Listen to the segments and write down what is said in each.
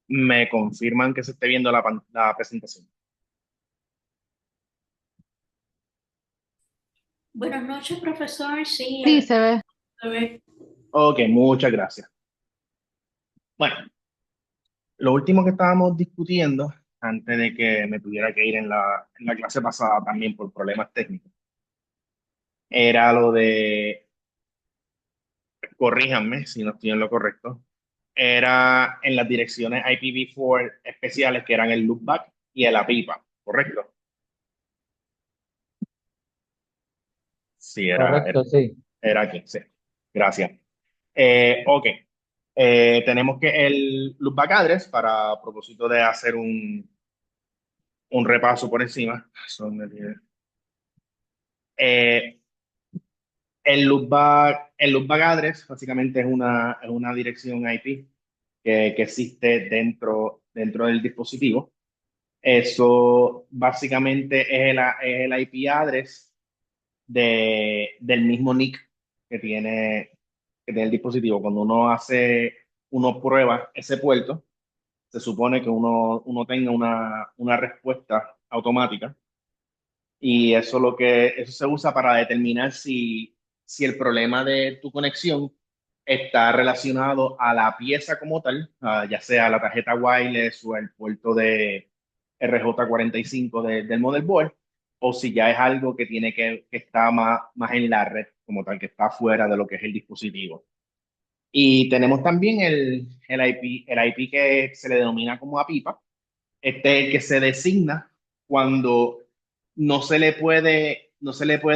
Me confirman que se esté viendo la presentación. Buenas noches, profesor. Sí, Sí, se ve. a ver. Ok, muchas gracias. Bueno, lo último que estábamos discutiendo, antes de que me tuviera que ir en la clase pasada también por problemas técnicos, era lo de, corríjanme si no estoy en lo correcto, era en las direcciones IPv4 especiales que eran el loopback y el APIPA, ¿correcto? Sí, Correcto, sí. era aquí, sí. Gracias. Ok. Tenemos que el loopback address, para propósito de hacer un repaso por encima. Eh, el loopback address básicamente es una dirección IP que existe dentro del dispositivo. Eso básicamente es el IP address del mismo NIC que tiene el dispositivo. Cuando uno prueba ese puerto, se supone que uno tenga una respuesta automática, y eso se usa para determinar si el problema de tu conexión está relacionado a la pieza como tal, ya sea la tarjeta wireless o el puerto de RJ45 del motherboard, o si ya es algo que que está más en la red como tal, que está fuera de lo que es el dispositivo. Y tenemos también el IP que se le denomina como APIPA. Este es el que se designa cuando no se le puede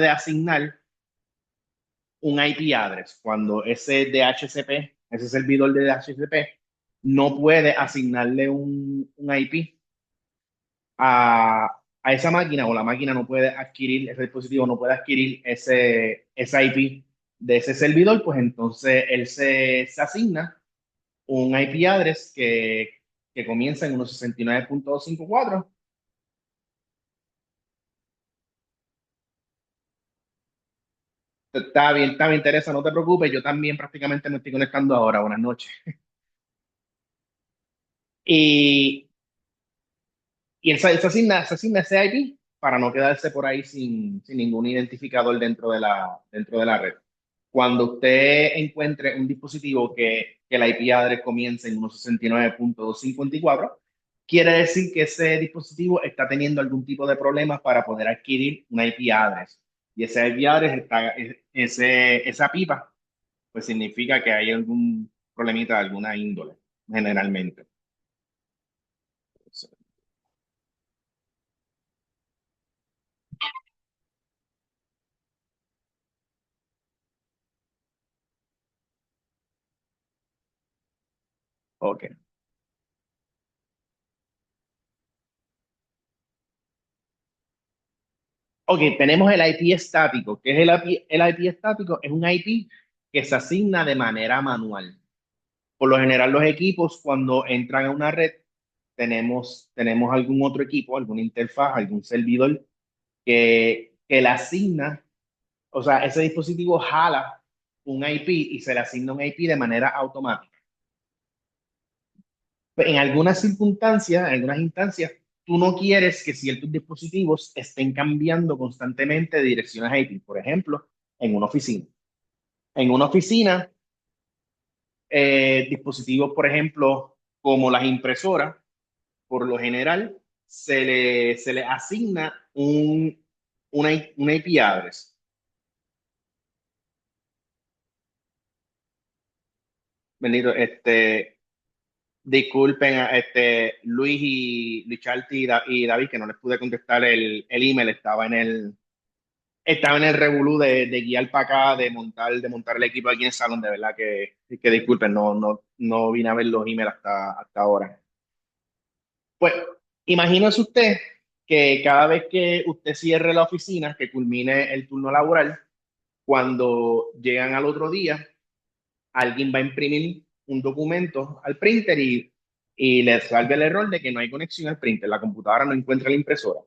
asignar un IP address, cuando ese DHCP, ese servidor de DHCP, no puede asignarle un IP a esa máquina, o la máquina no puede adquirir, ese dispositivo no puede adquirir ese IP de ese servidor. Pues entonces él se asigna un IP address que comienza en 169.254. Está bien, Teresa, no te preocupes, yo también prácticamente me estoy conectando ahora. Buenas noches. Y, y él se asigna ese IP para no quedarse por ahí sin ningún identificador dentro de la red. Cuando usted encuentre un dispositivo que el IP address comience en 169.254, quiere decir que ese dispositivo está teniendo algún tipo de problemas para poder adquirir un IP address. Y ese IP address esa pipa, pues significa que hay algún problemita de alguna índole, generalmente. Ok. Ok, tenemos el IP estático. ¿Qué es el IP estático? Es un IP que se asigna de manera manual. Por lo general, los equipos, cuando entran a una red, tenemos algún otro equipo, alguna interfaz, algún servidor que le asigna, o sea, ese dispositivo jala un IP y se le asigna un IP de manera automática. En algunas circunstancias, en algunas instancias, tú no quieres que ciertos dispositivos estén cambiando constantemente de direcciones IP. Por ejemplo, en una oficina. En una oficina, dispositivos, por ejemplo, como las impresoras, por lo general, se le asigna una IP address. Bendito, disculpen a Luis y Licharti y David, que no les pude contestar el email. Estaba en el revolú de guiar para acá, de montar el equipo aquí en el salón. De verdad que disculpen, no vine a ver los emails hasta ahora. Pues imagínese usted que cada vez que usted cierre la oficina, que culmine el turno laboral, cuando llegan al otro día, alguien va a imprimir un documento al printer y le salga el error de que no hay conexión al printer, la computadora no encuentra la impresora.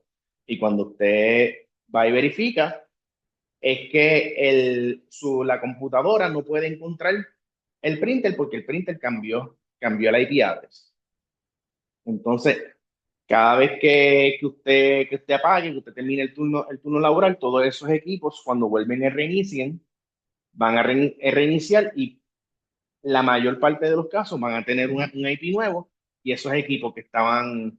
Y cuando usted va y verifica, es que la computadora no puede encontrar el printer porque el printer cambió el IP address. Entonces, cada vez que usted apague, que usted termine el turno laboral, todos esos equipos, cuando vuelven a reiniciar, van a reiniciar y la mayor parte de los casos van a tener un IP nuevo y esos equipos que estaban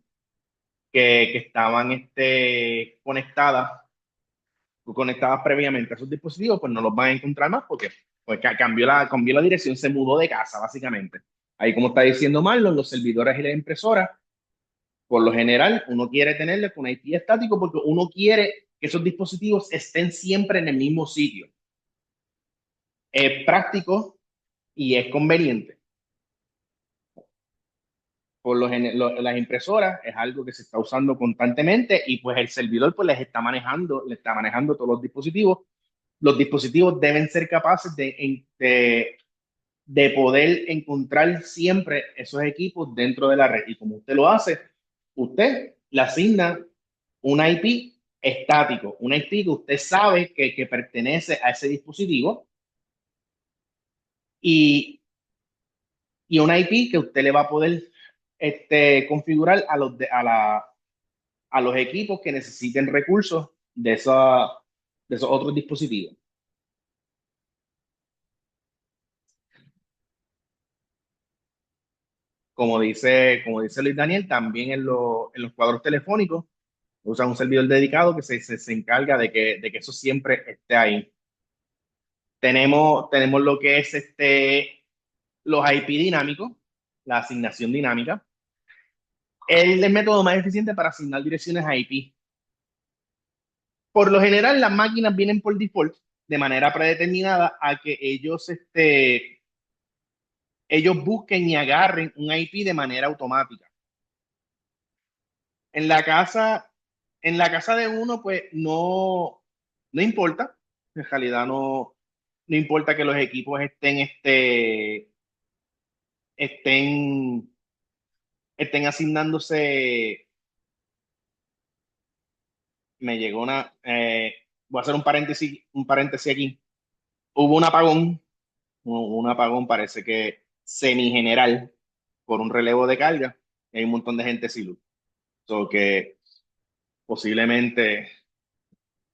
conectadas previamente a esos dispositivos, pues no los van a encontrar más porque pues, cambió la dirección, se mudó de casa, básicamente. Ahí, como está diciendo Marlon, los servidores y las impresoras, por lo general, uno quiere tenerle con IP estático porque uno quiere que esos dispositivos estén siempre en el mismo sitio. Es práctico y es conveniente. Las impresoras es algo que se está usando constantemente y pues el servidor pues le está manejando todos los dispositivos. Los dispositivos deben ser capaces de poder encontrar siempre esos equipos dentro de la red. Y como usted lo hace, usted le asigna un IP estático, un IP que usted sabe que pertenece a ese dispositivo y, y un IP que usted le va a poder configurar a los equipos que necesiten recursos de esos otros dispositivos. Como dice Luis Daniel, también en los cuadros telefónicos usan un servidor dedicado que se encarga de que eso siempre esté ahí. Tenemos lo que es los IP dinámicos, la asignación dinámica. Es el método más eficiente para asignar direcciones a IP. Por lo general, las máquinas vienen por default de manera predeterminada a que ellos busquen y agarren un IP de manera automática. En la casa, en la casa de uno, pues no importa. En realidad no importa que los equipos estén, estén asignándose. Me llegó voy a hacer un paréntesis aquí. Hubo un apagón parece que semi-general por un relevo de carga. Y hay un montón de gente sin luz. So que posiblemente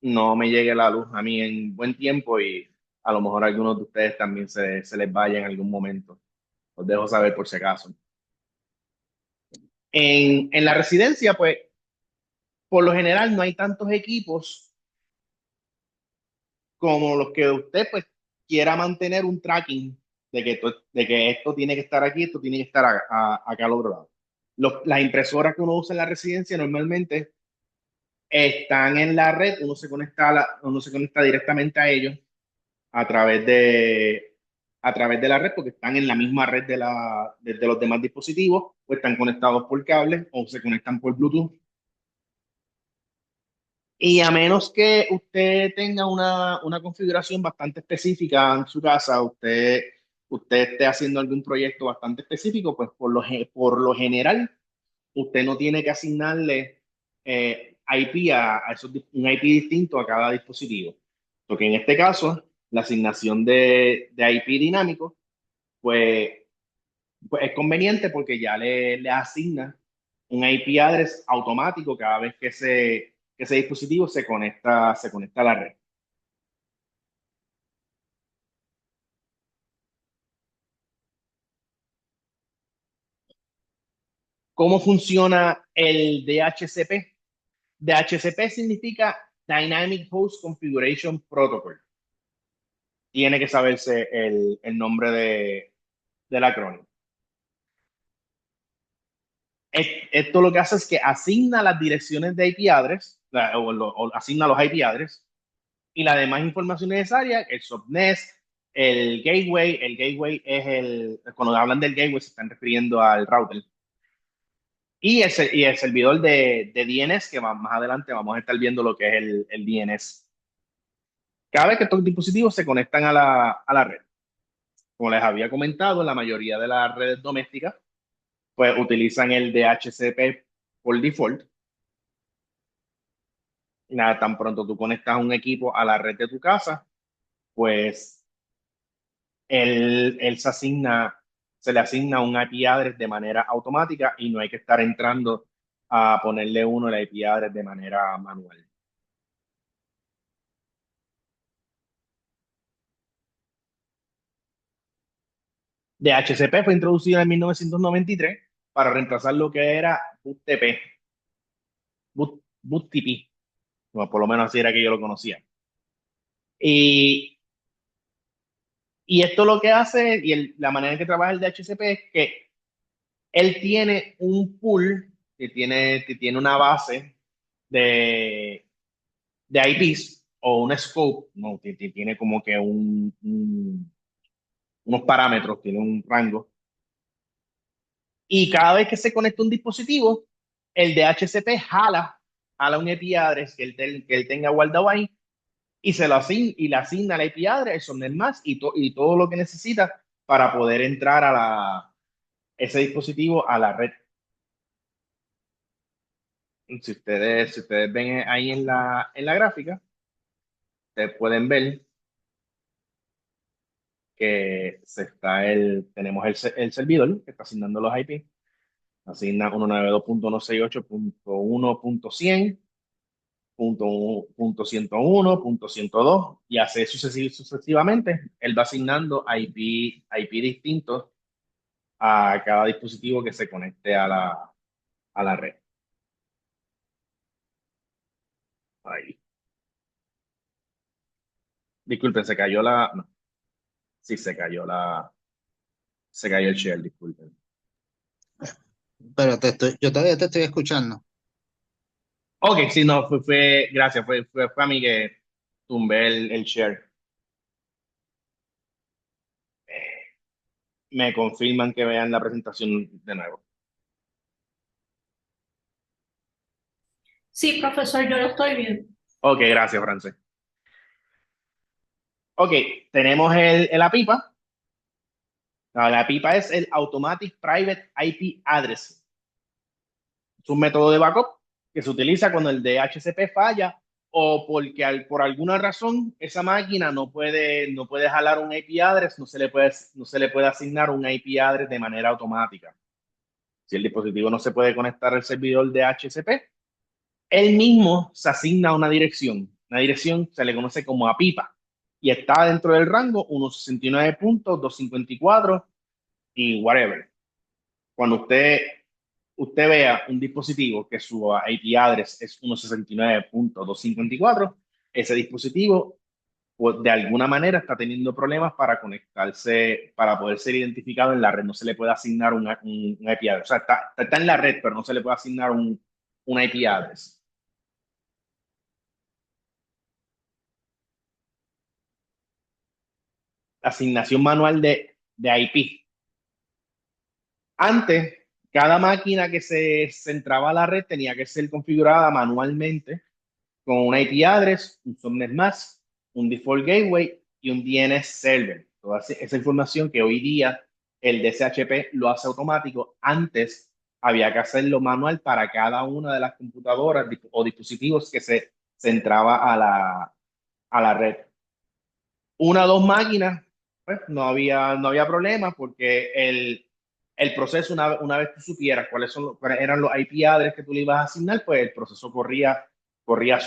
no me llegue la luz a mí en buen tiempo y a lo mejor a algunos de ustedes también se les vaya en algún momento. Os dejo saber por si acaso. En la residencia, pues, por lo general no hay tantos equipos como los que usted, pues, quiera mantener un tracking de que esto tiene que estar aquí, esto tiene que estar acá al otro lado. Las impresoras que uno usa en la residencia normalmente están en la red, uno se conecta directamente a ellos a través de, a través de la red, porque están en la misma red de los demás dispositivos, o están conectados por cable, o se conectan por Bluetooth. Y a menos que usted tenga una configuración bastante específica en su casa, usted esté haciendo algún proyecto bastante específico, pues por lo general, usted no tiene que asignarle IP un IP distinto a cada dispositivo. Porque en este caso, la asignación de IP dinámico, pues, pues es conveniente porque ya le asigna un IP address automático cada vez que ese dispositivo se conecta a la red. ¿Cómo funciona el DHCP? DHCP significa Dynamic Host Configuration Protocol. Tiene que saberse el nombre del acrónimo. Esto lo que hace es que asigna las direcciones de IP address, o asigna los IP address, y la demás información necesaria, el subnet, el gateway cuando hablan del gateway se están refiriendo al router, y el servidor de DNS, que más adelante vamos a estar viendo lo que es el DNS. Cada vez que estos dispositivos se conectan a la red, como les había comentado, la mayoría de las redes domésticas pues utilizan el DHCP por default. Y nada, tan pronto tú conectas un equipo a la red de tu casa, pues él se asigna. se le asigna un IP address de manera automática y no hay que estar entrando a ponerle uno el IP address de manera manual. DHCP fue introducido en 1993 para reemplazar lo que era BootTP, BootTP, bueno, por lo menos así era que yo lo conocía. Y, y esto lo que hace, y la manera en que trabaja el DHCP es que él tiene un pool que tiene una base de, de IPs o un scope, no, tiene como que unos parámetros, tiene un rango. Y cada vez que se conecta un dispositivo, el DHCP jala un IP address que él tenga guardado ahí y y le asigna el IP address, el subnet mask y todo lo que necesita para poder entrar ese dispositivo a la red. Si ustedes ven ahí en la gráfica, ustedes pueden ver que tenemos el servidor que está asignando los IP. Asigna 192.168.1.100, punto 101, punto 102 y así sucesivamente. Él va asignando IP distintos a cada dispositivo que se conecte a la red. Ahí. Disculpen, se cayó no, sí, se cayó el share, disculpen. Pero yo todavía te estoy escuchando. Ok, sí, no, gracias, fue a mí que tumbé el share. Me confirman que vean la presentación de nuevo. Sí, profesor, yo lo estoy viendo. Ok, gracias, Francis. Ok, tenemos la pipa. La pipa es el Automatic Private IP Address. Es un método de backup que se utiliza cuando el DHCP falla o porque por alguna razón esa máquina no puede jalar un IP address, no se le puede asignar un IP address de manera automática. Si el dispositivo no se puede conectar al servidor DHCP, él mismo se asigna una dirección. Una dirección se le conoce como APIPA y está dentro del rango 169.254 y whatever. Cuando usted vea un dispositivo que su IP address es 169.254, ese dispositivo pues, de alguna manera está teniendo problemas para conectarse, para poder ser identificado en la red. No se le puede asignar un IP address. O sea, está en la red, pero no se le puede asignar un IP address. Asignación manual de IP. Antes, cada máquina que se entraba a la red tenía que ser configurada manualmente con un IP address, un subnet mask, un default gateway y un DNS server. Toda esa información que hoy día el DSHP lo hace automático, antes había que hacerlo manual para cada una de las computadoras o dispositivos que se entraba a la red. Una o dos máquinas, pues no había problema porque el proceso, una vez tú supieras cuáles eran los IP address que tú le ibas a asignar, pues el proceso corría era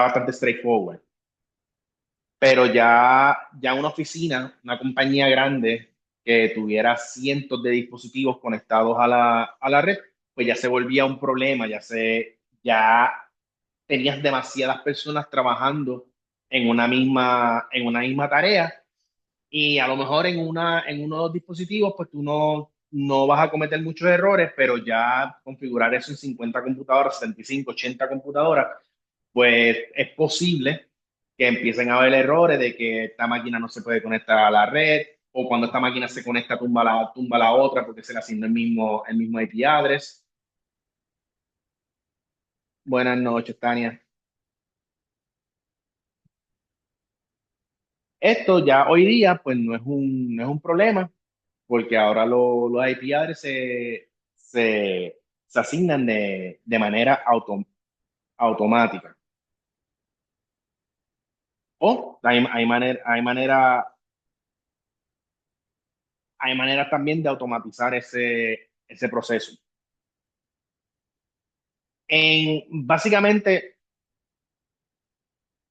bastante straightforward. Pero ya una oficina, una compañía grande que tuviera cientos de dispositivos conectados a la red, pues ya se volvía un problema, ya tenías demasiadas personas trabajando en una misma tarea y a lo mejor en uno de los dispositivos pues tú no vas a cometer muchos errores, pero ya configurar eso en 50 computadoras, 75, 80 computadoras, pues es posible que empiecen a haber errores de que esta máquina no se puede conectar a la red o cuando esta máquina se conecta tumba la otra porque se le asignó el mismo IP address. Buenas noches, Tania. Esto ya hoy día, pues no es un problema, porque ahora los IP address se asignan de manera automática. O hay manera hay maneras también de automatizar ese proceso. Básicamente,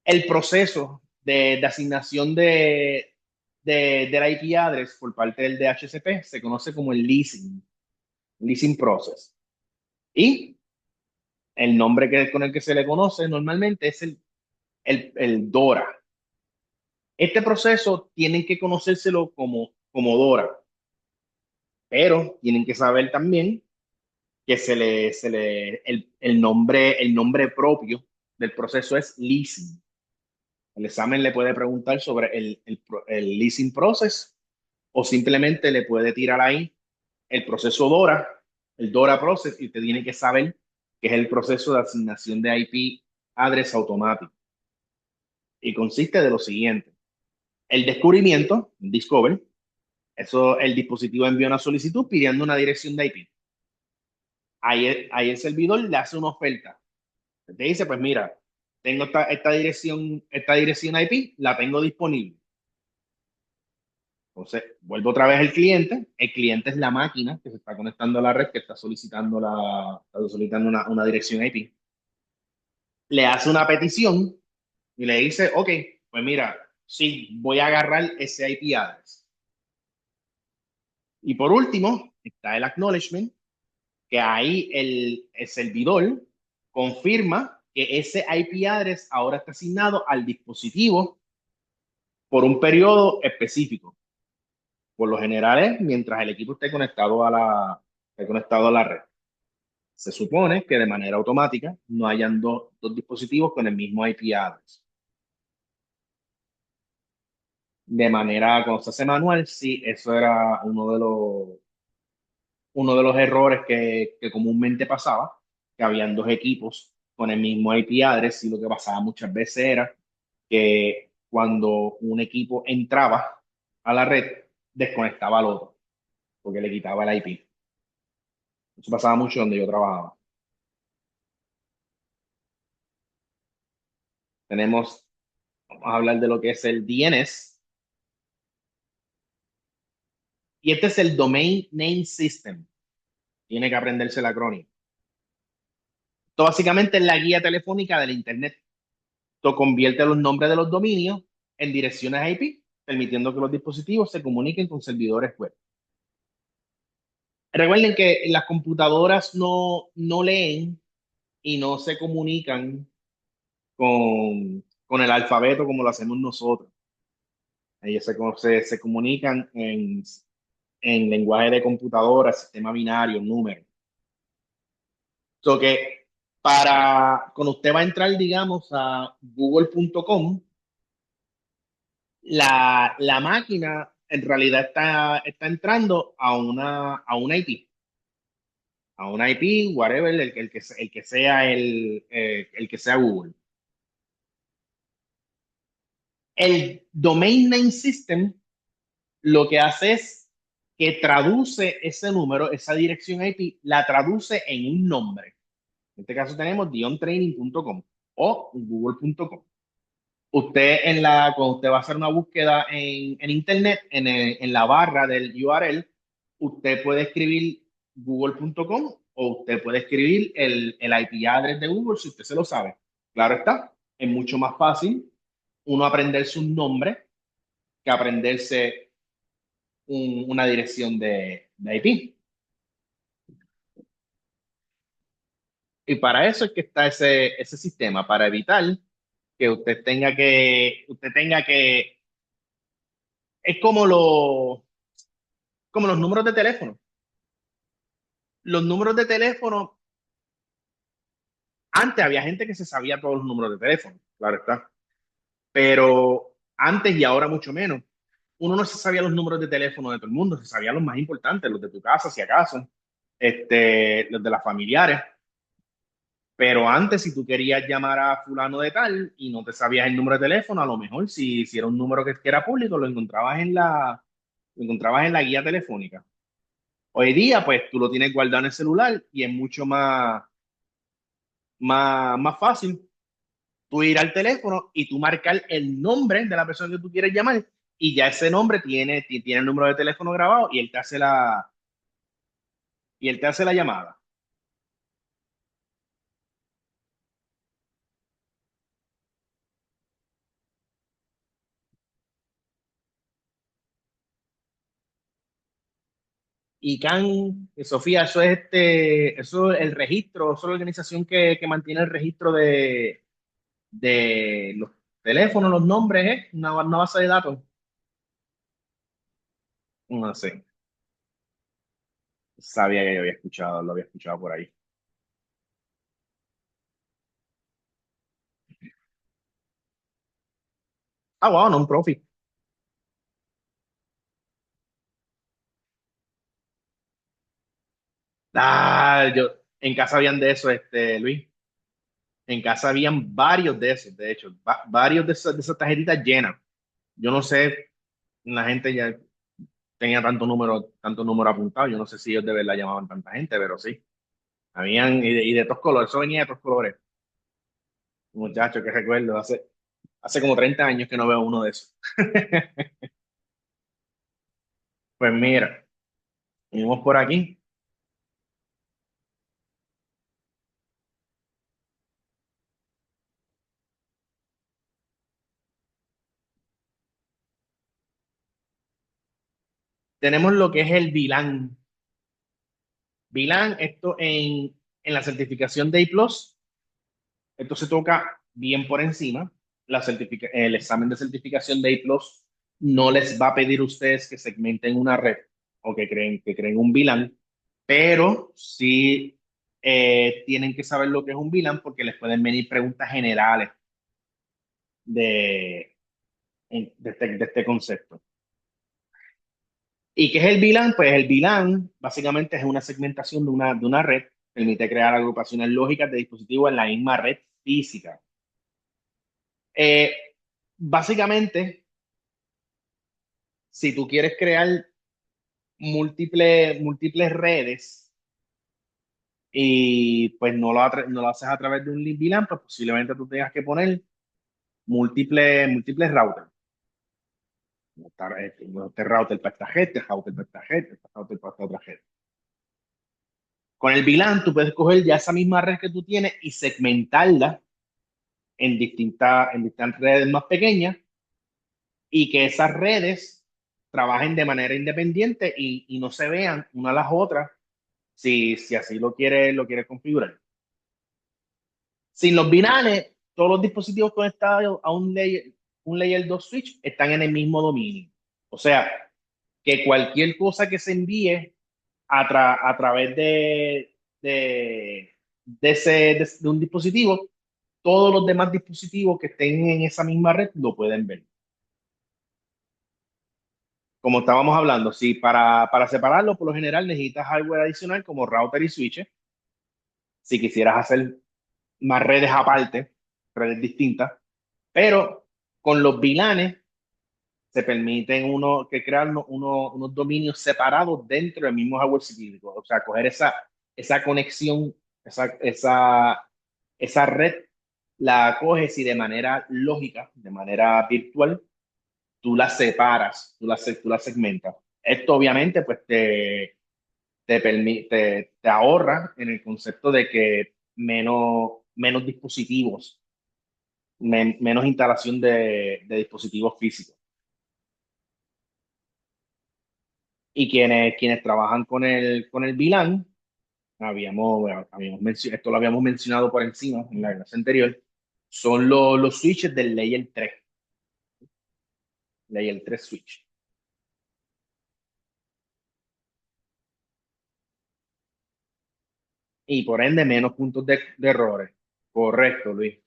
el proceso de asignación del IP address por parte del DHCP se conoce como el leasing process. Y el nombre con el que se le conoce normalmente es el DORA. Este proceso tienen que conocérselo como DORA, pero tienen que saber también que el nombre propio del proceso es leasing. El examen le puede preguntar sobre el leasing process o simplemente le puede tirar ahí el proceso DORA, el DORA process, y usted tiene que saber que es el proceso de asignación de IP address automático. Y consiste de lo siguiente. El descubrimiento, discover, eso el dispositivo envía una solicitud pidiendo una dirección de IP. Ahí el servidor le hace una oferta. Te dice, pues mira, tengo esta dirección IP, la tengo disponible. Entonces, vuelvo otra vez al cliente. El cliente es la máquina que se está conectando a la red, que está solicitando una dirección IP. Le hace una petición y le dice, ok, pues mira, sí, voy a agarrar ese IP address. Y por último, está el acknowledgement, que ahí el servidor confirma que ese IP address ahora está asignado al dispositivo por un periodo específico. Por lo general es mientras el equipo esté conectado a la red. Se supone que de manera automática no hayan dos dispositivos con el mismo IP address. De manera, cuando se hace manual, sí, eso era uno de los errores que comúnmente pasaba, que habían dos equipos con el mismo IP address, y lo que pasaba muchas veces era que cuando un equipo entraba a la red, desconectaba al otro, porque le quitaba el IP. Eso pasaba mucho donde yo trabajaba. Vamos a hablar de lo que es el DNS, y este es el Domain Name System. Tiene que aprenderse el acrónimo. Esto básicamente es la guía telefónica del Internet. Esto convierte los nombres de los dominios en direcciones IP, permitiendo que los dispositivos se comuniquen con servidores web. Recuerden que las computadoras no leen y no se comunican con el alfabeto como lo hacemos nosotros. Ellos se comunican en lenguaje de computadora, sistema binario, número. So que cuando usted va a entrar, digamos, a google.com, la máquina en realidad está entrando a una IP, whatever, el que sea Google. El Domain Name System lo que hace es que traduce ese número, esa dirección IP, la traduce en un nombre. En este caso tenemos diontraining.com o google.com. Cuando usted va a hacer una búsqueda en Internet, en la barra del URL, usted puede escribir google.com o usted puede escribir el IP address de Google si usted se lo sabe. Claro está, es mucho más fácil uno aprenderse un nombre que aprenderse una dirección de IP. Y para eso es que está ese sistema, para evitar que usted tenga que. Es como los números de teléfono. Los números de teléfono, antes había gente que se sabía todos los números de teléfono, claro está, pero antes y ahora mucho menos. Uno no se sabía los números de teléfono de todo el mundo, se sabía los más importantes, los de tu casa, si acaso, los de las familiares. Pero antes, si tú querías llamar a fulano de tal y no te sabías el número de teléfono, a lo mejor si era un número que era público, lo encontrabas en la guía telefónica. Hoy día, pues tú lo tienes guardado en el celular y es mucho más fácil tú ir al teléfono y tú marcar el nombre de la persona que tú quieres llamar y ya ese nombre tiene el número de teléfono grabado y él te hace la llamada. Y CAN, Sofía, eso es el registro, eso es la organización que mantiene el registro de los teléfonos, los nombres, ¿eh? Una base de datos. No sé, sabía que yo lo había escuchado por ahí. Ah, wow, non-profit. En casa habían de eso, Luis. En casa habían varios de esos, de hecho, varios de esas tarjetitas llenas. Yo no sé, la gente ya tenía tanto número apuntado. Yo no sé si ellos de verdad llamaban tanta gente, pero sí. Habían, y de todos colores, eso venía de todos colores. Muchachos, que recuerdo, hace como 30 años que no veo uno de esos. Pues mira, venimos por aquí. Tenemos lo que es el VLAN. VLAN, esto en la certificación de A+, esto se toca bien por encima. El examen de certificación de A+, no les va a pedir a ustedes que segmenten una red o que creen un VLAN, pero sí tienen que saber lo que es un VLAN porque les pueden venir preguntas generales de, de este concepto. ¿Y qué es el VLAN? Pues el VLAN básicamente es una segmentación de una red, permite crear agrupaciones lógicas de dispositivos en la misma red física. Eh, Básicamente, si tú quieres crear múltiples redes y pues no lo haces a través de un link VLAN, pues posiblemente tú tengas que poner múltiples routers. Este router para esta gente, este router para esta gente, este router para esta otra gente. Con el VLAN tú puedes coger ya esa misma red que tú tienes y segmentarla en distintas redes más pequeñas y que esas redes trabajen de manera independiente y no se vean una a las otras si así lo quiere configurar. Sin los binanes, todos los dispositivos conectados a un layer 2 switch están en el mismo dominio. O sea, que cualquier cosa que se envíe a través de un dispositivo, todos los demás dispositivos que estén en esa misma red lo pueden ver. Como estábamos hablando, si para separarlo, por lo general necesitas hardware adicional como router y switches. Si quisieras hacer más redes aparte, redes distintas, pero con los VLANes se permiten que crear unos dominios separados dentro del mismo hardware psíquico. O sea, coger esa conexión, esa red, la coges y de manera lógica, de manera virtual, tú la separas, tú la segmentas. Esto obviamente pues te ahorra en el concepto de que menos dispositivos, menos instalación de dispositivos físicos. Y quienes trabajan con el VLAN, esto lo habíamos mencionado por encima en la clase anterior, son los switches del Layer 3 switch. Y por ende, menos puntos de errores. Correcto, Luis.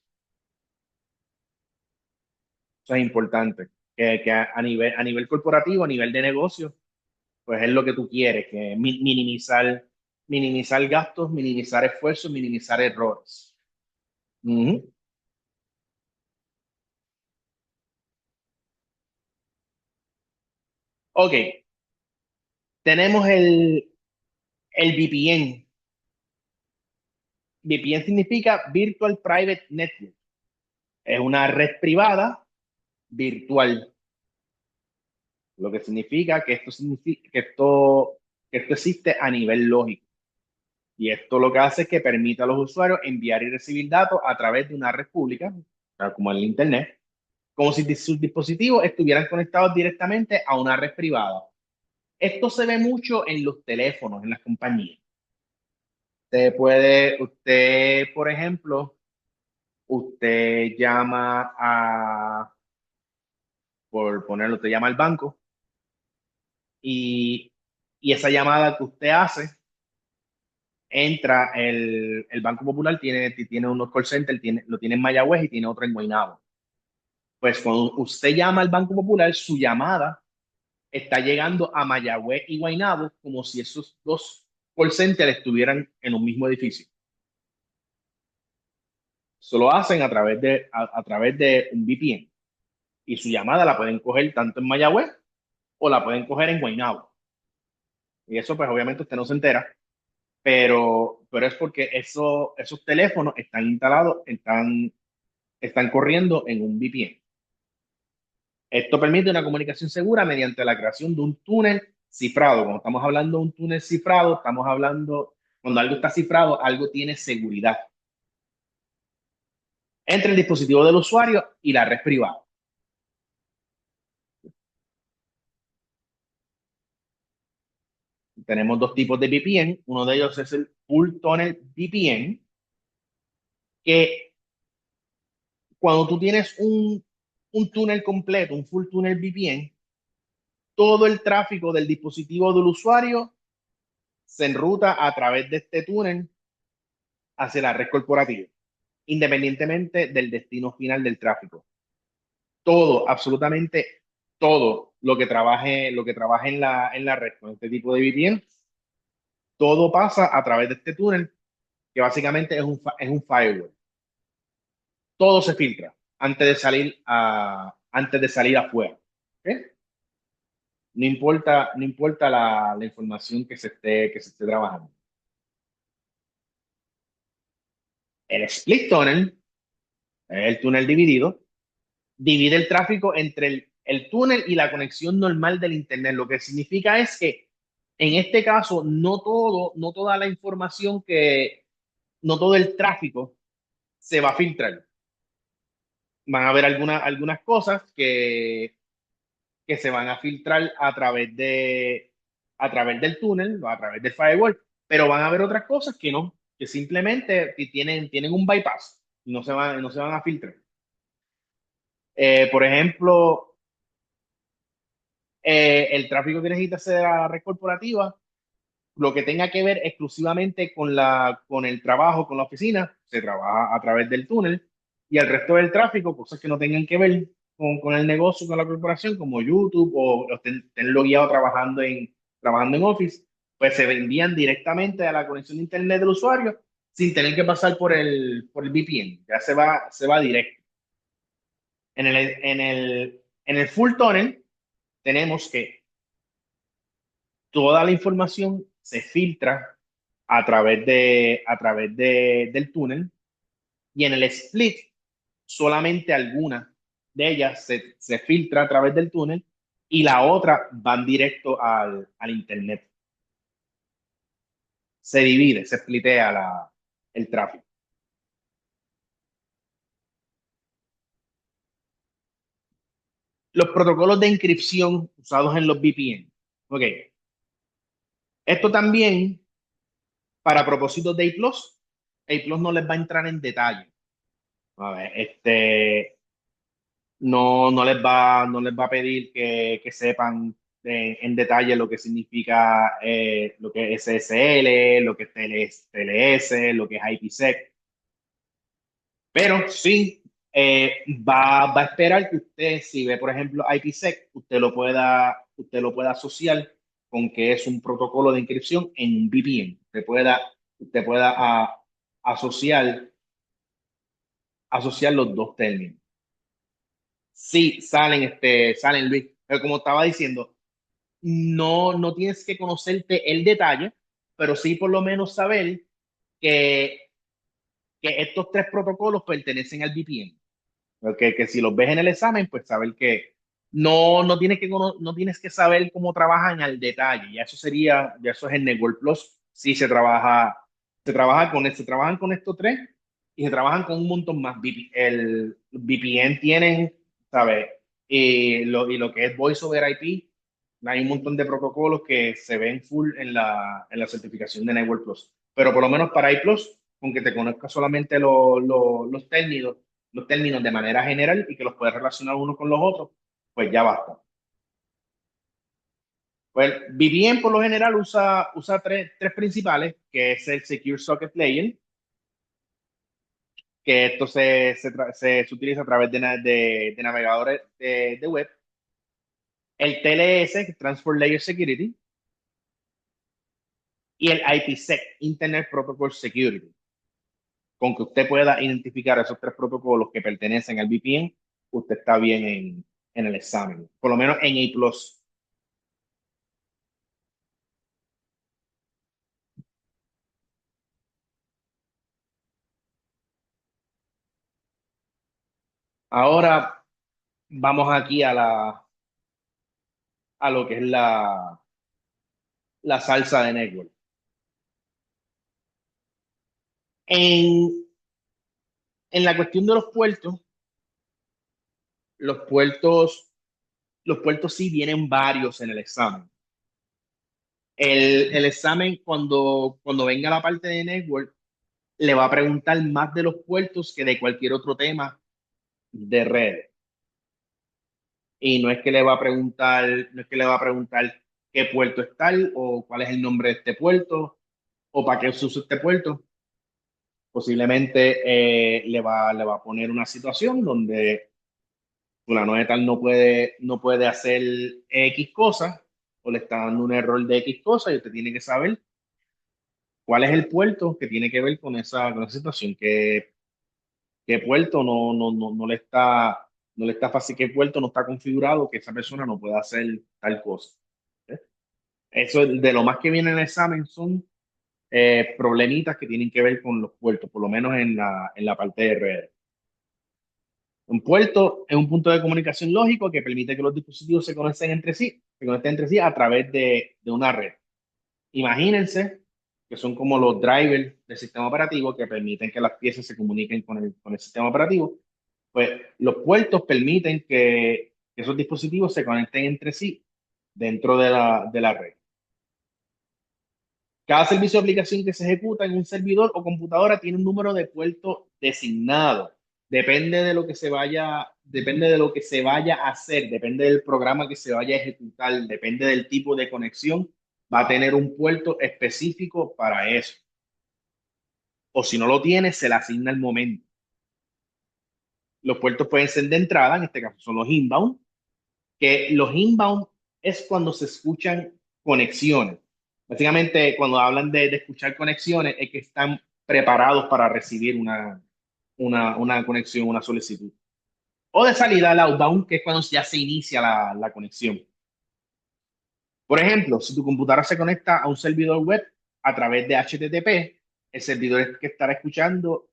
Eso es importante. Que a nivel corporativo, a nivel de negocio, pues es lo que tú quieres, que minimizar gastos, minimizar esfuerzos, minimizar errores. Ujú. Ok, tenemos el VPN. VPN significa Virtual Private Network. Es una red privada virtual. lo que significa que esto existe a nivel lógico. Y esto lo que hace es que permite a los usuarios enviar y recibir datos a través de una red pública, o sea, como el Internet, como si sus dispositivos estuvieran conectados directamente a una red privada. Esto se ve mucho en los teléfonos, en las compañías. Por ejemplo, usted llama por ponerlo, usted llama al banco y, y esa llamada que usted hace, entra el Banco Popular, tiene unos call centers, lo tiene en Mayagüez y tiene otro en Guaynabo. Pues cuando usted llama al Banco Popular, su llamada está llegando a Mayagüez y Guaynabo como si esos dos call centers estuvieran en un mismo edificio. Eso lo hacen a través de un VPN y su llamada la pueden coger tanto en Mayagüez o la pueden coger en Guaynabo. Y eso pues obviamente usted no se entera, pero es porque esos teléfonos están instalados, están corriendo en un VPN. Esto permite una comunicación segura mediante la creación de un túnel cifrado. Cuando estamos hablando de un túnel cifrado, estamos hablando, cuando algo está cifrado, algo tiene seguridad entre el dispositivo del usuario y la red privada. Tenemos dos tipos de VPN. Uno de ellos es el Full Tunnel VPN, que cuando tú tienes un túnel completo, un Full Tunnel VPN, todo el tráfico del dispositivo del usuario se enruta a través de este túnel hacia la red corporativa, independientemente del destino final del tráfico. Todo, absolutamente todo lo que trabaje en la red con este tipo de VPN, todo pasa a través de este túnel, que básicamente es un firewall. Todo se filtra antes de salir afuera. ¿Ok? No importa la información que se esté trabajando. El split tunnel, el túnel dividido, divide el tráfico entre el túnel y la conexión normal del Internet. Lo que significa es que en este caso no toda la información no todo el tráfico se va a filtrar. Van a haber algunas cosas que se van a filtrar a través del túnel o a través del firewall, pero van a haber otras cosas que no, que simplemente tienen un bypass y no se van a filtrar. Por ejemplo, el tráfico que necesita hacer a la red corporativa, lo que tenga que ver exclusivamente con el trabajo, con la oficina, se trabaja a través del túnel y el resto del tráfico, cosas que no tengan que ver con el negocio, con la corporación, como YouTube o estén logueados trabajando en Office, pues se envían directamente a la conexión de Internet del usuario sin tener que pasar por el VPN, ya se va directo. En el full tunnel tenemos que toda la información se filtra del túnel y en el split solamente alguna de ellas se filtra a través del túnel y la otra van directo al internet. Se divide, se splitea el tráfico. Los protocolos de encripción usados en los VPN. Ok. Esto también, para propósitos de A+, no les va a entrar en detalle. A ver, no les va a pedir que sepan en detalle lo que significa lo que es SSL, lo que es TLS, lo que es IPsec, pero sí va a esperar que usted, si ve, por ejemplo, IPsec, usted lo pueda asociar con que es un protocolo de encripción en un VPN. Usted pueda asociar, asociar los dos términos. Sí, salen Luis, pero como estaba diciendo, no tienes que conocerte el detalle, pero sí por lo menos saber que, que estos tres protocolos pertenecen al VPN. Que si los ves en el examen, pues saber no tienes que saber cómo trabajan al detalle. Ya eso es el Network Plus. Sí se trabajan con estos tres y se trabajan con un montón más. El VPN tienen, ¿sabes? Y lo que es Voice over IP, hay un montón de protocolos que se ven full en en la certificación de Network Plus. Pero por lo menos para iPlus, con que te conozcas solamente los términos de manera general y que los puedes relacionar uno con los otros, pues ya basta. Pues VPN por lo general usa tres principales, que es el Secure Socket Layer, que esto se utiliza a través de navegadores de web, el TLS, que es Transport Layer Security, y el IPsec, Internet Protocol Security. Con que usted pueda identificar esos tres protocolos que pertenecen al VPN, usted está bien en el examen, por lo menos en A+. Ahora vamos aquí a lo que es la salsa de network. En, en la cuestión de los puertos, los puertos sí vienen varios en el examen. El examen, cuando venga la parte de network, le va a preguntar más de los puertos que de cualquier otro tema de red. Y no es que le va a preguntar qué puerto es tal o cuál es el nombre de este puerto o para qué se usa este puerto. Posiblemente le va a poner una situación donde fulano de tal no puede hacer X cosas o le está dando un error de X cosas y usted tiene que saber cuál es el puerto que tiene que ver con esa situación, qué puerto no le está fácil, qué puerto no está configurado que esa persona no pueda hacer tal cosa. ¿Eh? Eso de lo más que viene en el examen son problemitas que tienen que ver con los puertos, por lo menos en la parte de redes. Un puerto es un punto de comunicación lógico que permite que los dispositivos se conecten entre sí a través de una red. Imagínense que son como los drivers del sistema operativo que permiten que las piezas se comuniquen con el sistema operativo. Pues los puertos permiten que esos dispositivos se conecten entre sí dentro de la red. Cada servicio de aplicación que se ejecuta en un servidor o computadora tiene un número de puertos designado. Depende de lo que se vaya a hacer, depende del programa que se vaya a ejecutar, depende del tipo de conexión, va a tener un puerto específico para eso. O si no lo tiene, se le asigna el momento. Los puertos pueden ser de entrada, en este caso son los inbound, que los inbound es cuando se escuchan conexiones. Básicamente, cuando hablan de escuchar conexiones, es que están preparados para recibir una conexión, una solicitud. O de salida, el outbound, que es cuando ya se inicia la conexión. Por ejemplo, si tu computadora se conecta a un servidor web a través de HTTP, el servidor que estará escuchando,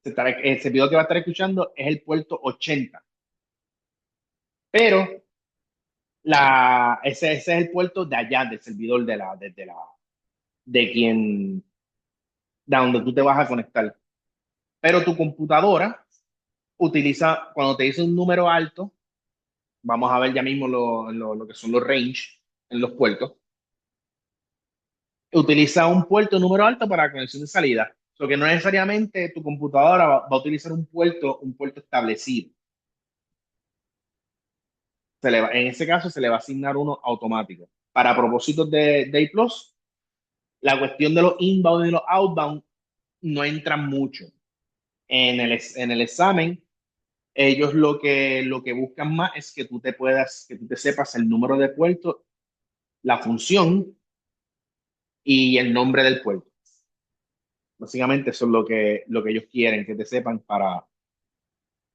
el servidor que va a estar escuchando es el puerto 80. Pero ese es el puerto de allá, del servidor de quien, de donde tú te vas a conectar. Pero tu computadora cuando te dice un número alto, vamos a ver ya mismo lo que son los range en los puertos, utiliza un puerto número alto para conexión de salida. Lo que no necesariamente tu computadora va a utilizar un puerto establecido. En ese caso se le va a asignar uno automático. Para propósitos de A+, la cuestión de los inbound y los outbound no entran mucho. En el examen, ellos lo que buscan más es que tú te sepas el número de puerto, la función y el nombre del puerto. Básicamente eso es lo que ellos quieren que te sepan para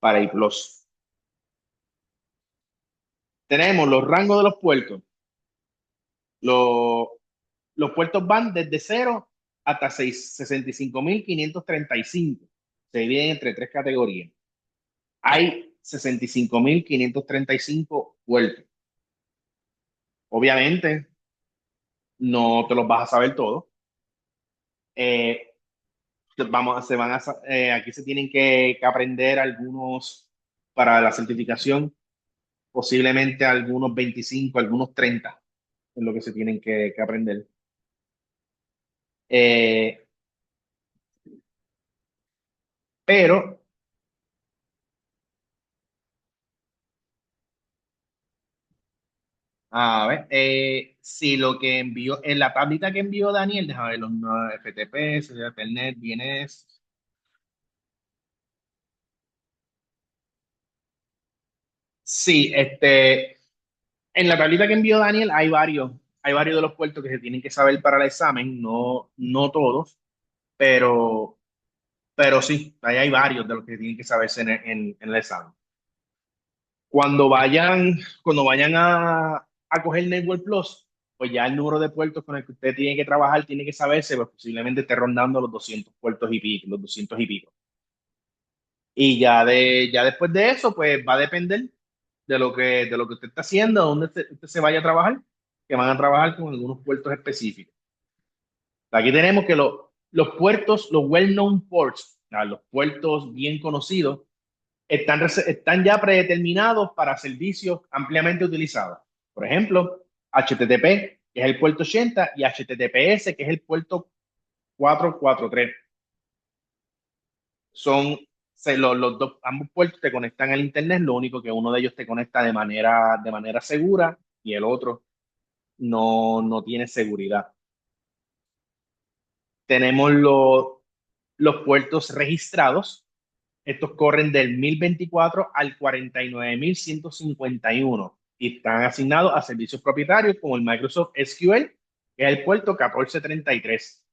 I+. Tenemos los rangos de los puertos. Los, los puertos van desde 0 hasta 65.535. Se dividen entre tres categorías. Hay 65.535 puertos. Obviamente, no te los vas a saber todo. Eh, aquí se tienen que aprender algunos para la certificación, posiblemente algunos 25, algunos 30 es lo que se tienen que aprender. Eh, pero, a ver, si lo que envió, en la tablita que envió Daniel, déjame ver los FTP, Seguridad de Internet, bienes. Sí, en la tablita que envió Daniel hay varios de los puertos que se tienen que saber para el examen, no todos, pero, pero sí, ahí hay varios de los que tienen que saberse en el examen. Cuando vayan a coger Network Plus, pues ya el número de puertos con el que usted tiene que trabajar tiene que saberse, pues posiblemente esté rondando los 200 puertos y pico, los 200 y pico. Y ya después de eso, pues va a depender de lo que usted está haciendo, dónde usted se vaya a trabajar, que van a trabajar con algunos puertos específicos. Aquí tenemos que los puertos, los well-known ports, los puertos bien conocidos, están ya predeterminados para servicios ampliamente utilizados. Por ejemplo, HTTP, que es el puerto 80, y HTTPS, que es el puerto 443. Son los dos, ambos puertos te conectan al Internet, lo único que uno de ellos te conecta de manera segura y el otro no tiene seguridad. Tenemos los puertos registrados. Estos corren del 1024 al 49.151 y están asignados a servicios propietarios como el Microsoft SQL, que es el puerto 1433.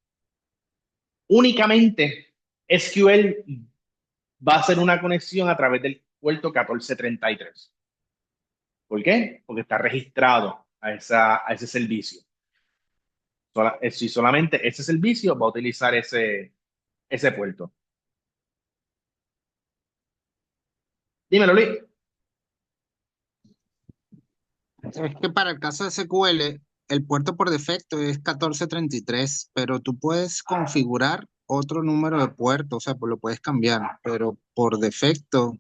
Únicamente SQL va a hacer una conexión a través del puerto 1433. ¿Por qué? Porque está registrado a ese servicio. Si solamente ese servicio va a utilizar ese puerto. Dímelo, Luis. Es que para el caso de SQL, el puerto por defecto es 1433, pero tú puedes configurar otro número de puertos, o sea, pues lo puedes cambiar, pero por defecto,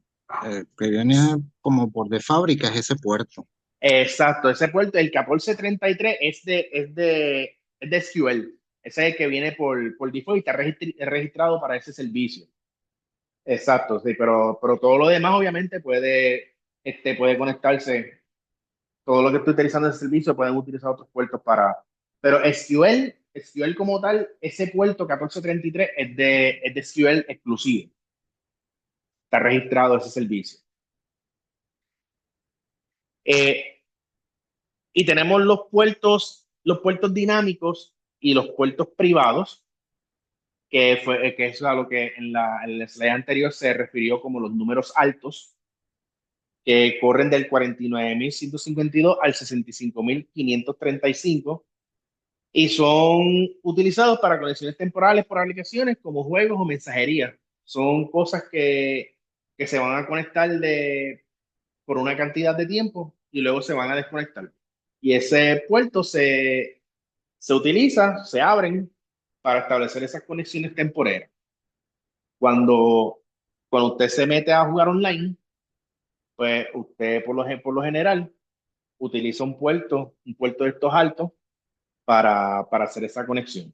que viene como por de fábrica, es ese puerto. Exacto, ese puerto, el 1433 es de SQL. Ese es el que viene por default y está registrado para ese servicio. Exacto, sí, pero todo lo demás obviamente puede conectarse. Todo lo que estoy utilizando ese servicio pueden utilizar otros puertos para. Pero SQL como tal, ese puerto 1433 es de SQL exclusivo. Está registrado ese servicio. Eh, y tenemos los puertos dinámicos y los puertos privados, que es a lo que en el slide anterior se refirió como los números altos, que corren del 49.152 al 65.535 y son utilizados para conexiones temporales por aplicaciones como juegos o mensajería. Son cosas que se van a conectar por una cantidad de tiempo y luego se van a desconectar. Y ese puerto se utiliza, se abren para establecer esas conexiones temporeras. Cuando, cuando usted se mete a jugar online, pues usted por lo general utiliza un puerto de estos altos para hacer esa conexión.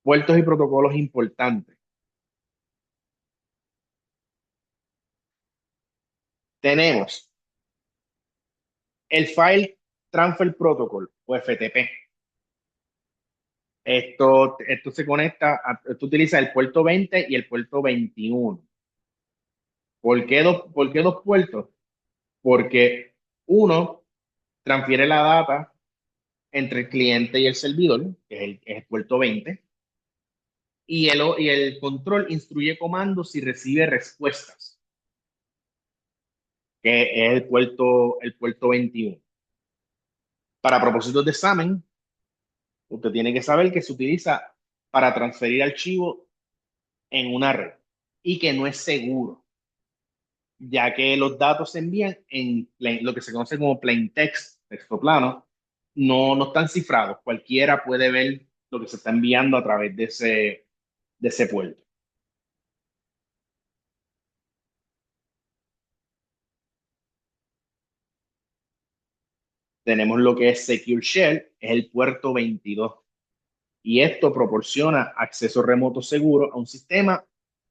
Puertos y protocolos importantes. Tenemos el File Transfer Protocol o FTP. Esto se conecta, esto utiliza el puerto 20 y el puerto 21. Por qué dos puertos? Porque uno transfiere la data entre el cliente y el servidor, que es el puerto 20, y el control instruye comandos y recibe respuestas, que es el puerto 21. Para propósitos de examen, usted tiene que saber que se utiliza para transferir archivos en una red y que no es seguro, ya que los datos se envían en lo que se conoce como plain text, texto plano, no están cifrados. Cualquiera puede ver lo que se está enviando a través de ese puerto. Tenemos lo que es Secure Shell, es el puerto 22. Y esto proporciona acceso remoto seguro a un sistema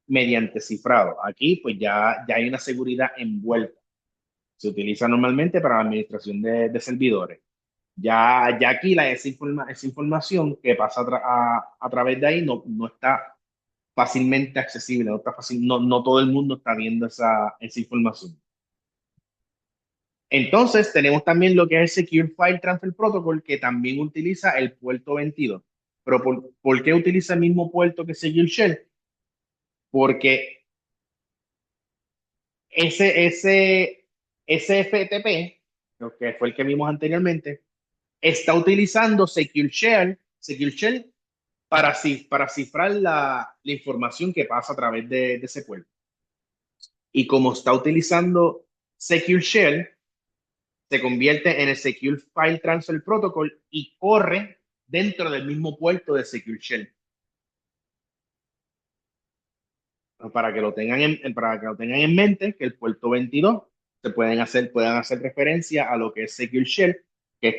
mediante cifrado. Aquí pues ya hay una seguridad envuelta. Se utiliza normalmente para la administración de servidores. Ya aquí esa información que pasa a través de ahí no está fácilmente accesible, no está fácil, no todo el mundo está viendo esa información. Entonces, tenemos también lo que es el Secure File Transfer Protocol, que también utiliza el puerto 22. Pero ¿por qué utiliza el mismo puerto que Secure Shell? Porque ese FTP, lo que fue el que vimos anteriormente, está utilizando Secure Shell para cifrar la información que pasa a través de ese puerto. Y como está utilizando Secure Shell, se convierte en el Secure File Transfer Protocol y corre dentro del mismo puerto de Secure Shell. Para que lo tengan en mente, que el puerto 22 puedan hacer referencia a lo que es Secure Shell, que es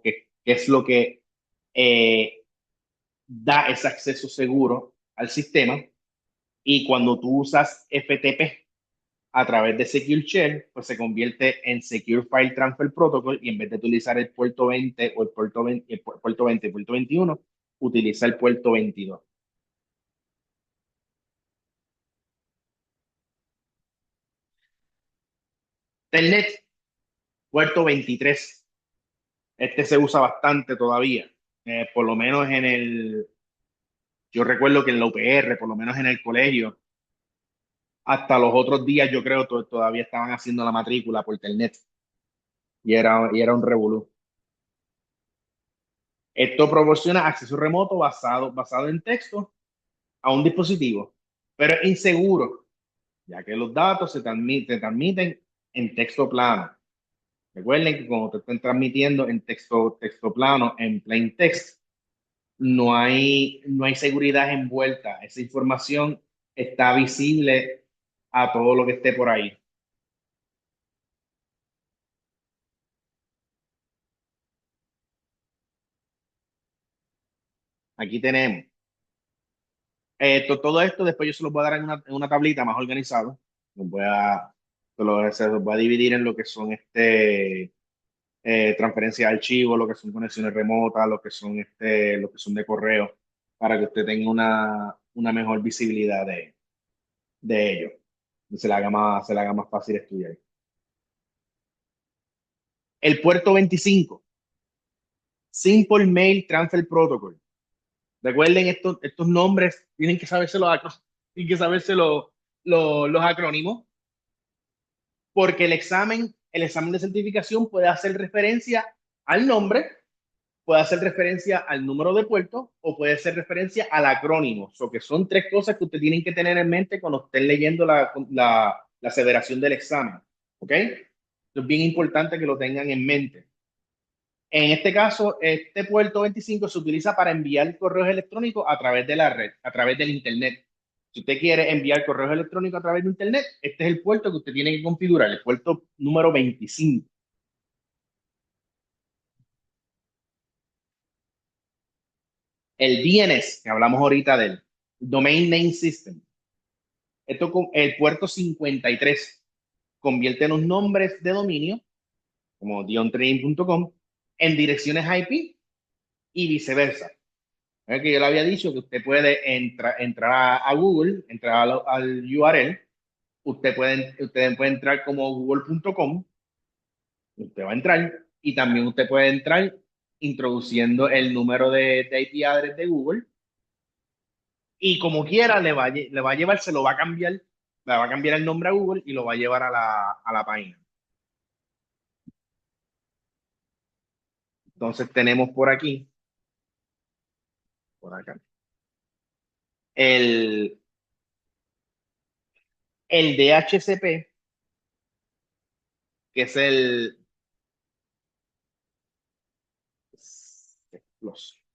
que es lo que eh, da ese acceso seguro al sistema. Y cuando tú usas FTP a través de Secure Shell, pues se convierte en Secure File Transfer Protocol y en vez de utilizar el puerto 20 o el puerto 21, utiliza el puerto 22. Telnet, puerto 23. Este se usa bastante todavía. Por lo menos yo recuerdo que en la UPR, por lo menos en el colegio, hasta los otros días yo creo todavía estaban haciendo la matrícula por Telnet y era un revolú. Esto proporciona acceso remoto basado en texto a un dispositivo, pero es inseguro, ya que los datos se transmiten en texto plano. Recuerden que cuando te están transmitiendo en texto plano, en plain text, no hay seguridad envuelta. Esa información está visible a todo lo que esté por ahí. Aquí tenemos. Todo esto después yo se los voy a dar en una tablita más organizado. Se los voy a dividir en lo que son transferencias de archivos, lo que son conexiones remotas, lo que son de correo, para que usted tenga una mejor visibilidad de ello. Y se le haga más fácil estudiar. El puerto 25, Simple Mail Transfer Protocol. Recuerden estos nombres, tienen que saberse los acrónimos, porque el examen de certificación puede hacer referencia al nombre, puede hacer referencia al número de puerto o puede hacer referencia al acrónimo. So que son tres cosas que usted tienen que tener en mente cuando estén leyendo la aseveración del examen. ¿Ok? Es bien importante que lo tengan en mente. En este caso, este puerto 25 se utiliza para enviar correos electrónicos a través de la red, a través del Internet. Si usted quiere enviar correos electrónicos a través de Internet, este es el puerto que usted tiene que configurar, el puerto número 25. El DNS, que hablamos ahorita del Domain Name System. El puerto 53 convierte los nombres de dominio, como diontrain.com, en direcciones IP y viceversa. Que yo le había dicho que usted puede entrar a Google, entrar al URL, usted puede entrar como google.com, usted va a entrar y también usted puede entrar introduciendo el número de IP address de Google y como quiera le va a llevar, se lo va a cambiar, le va a cambiar el nombre a Google y lo va a llevar a la página. Entonces tenemos por aquí, por acá, el, el DHCP, que es los,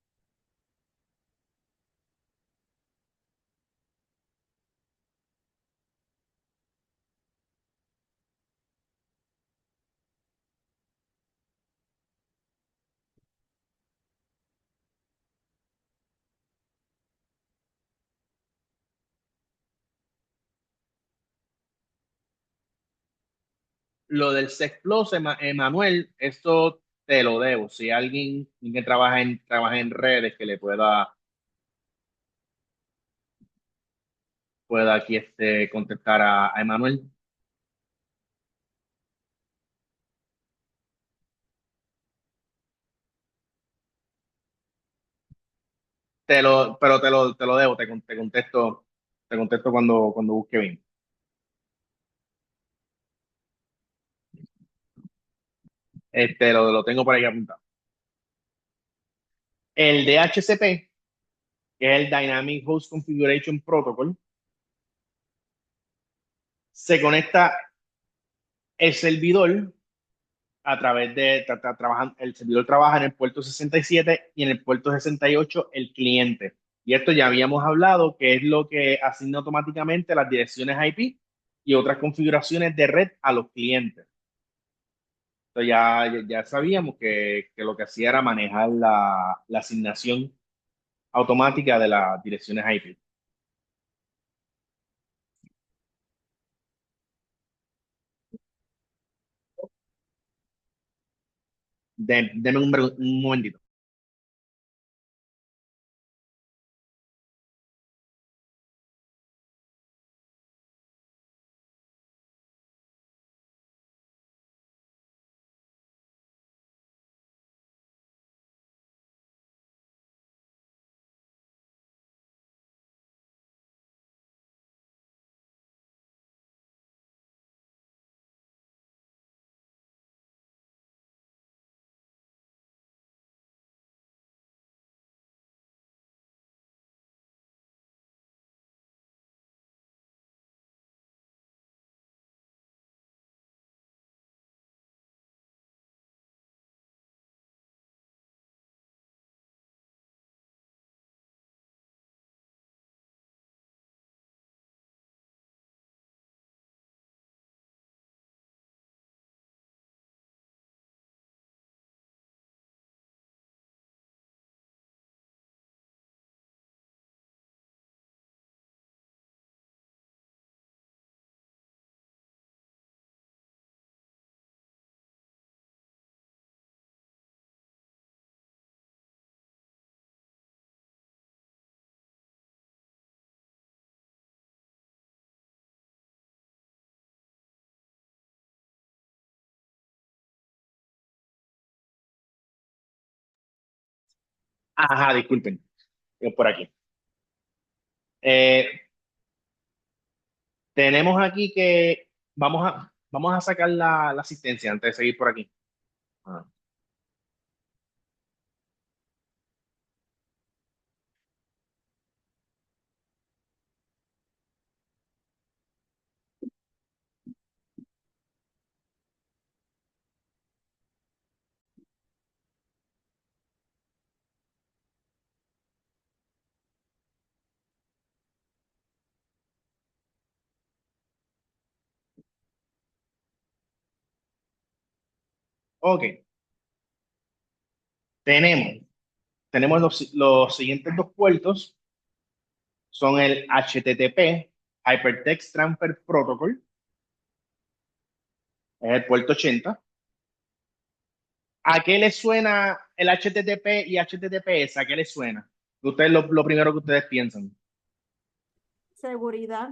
lo del Sex Plus, Emanuel, esto te lo debo. Si alguien que trabaja en redes que le pueda aquí contestar a Emanuel. Pero te lo debo, te contesto cuando busque bien. Lo tengo por ahí apuntado. El DHCP, que es el Dynamic Host Configuration Protocol, se conecta el servidor a través de, el servidor trabaja en el puerto 67 y en el puerto 68 el cliente. Y esto ya habíamos hablado, que es lo que asigna automáticamente las direcciones IP y otras configuraciones de red a los clientes. Entonces ya sabíamos que lo que hacía era manejar la asignación automática de las direcciones IP. Deme un momentito. Ajá, disculpen, por aquí. Eh, Tenemos aquí que vamos a sacar la asistencia antes de seguir por aquí. Ah, ok, tenemos, tenemos los siguientes dos puertos, son el HTTP, Hypertext Transfer Protocol, es el puerto 80. ¿A qué le suena el HTTP y HTTPS? ¿A qué le suena? Ustedes lo primero que ustedes piensan. Seguridad.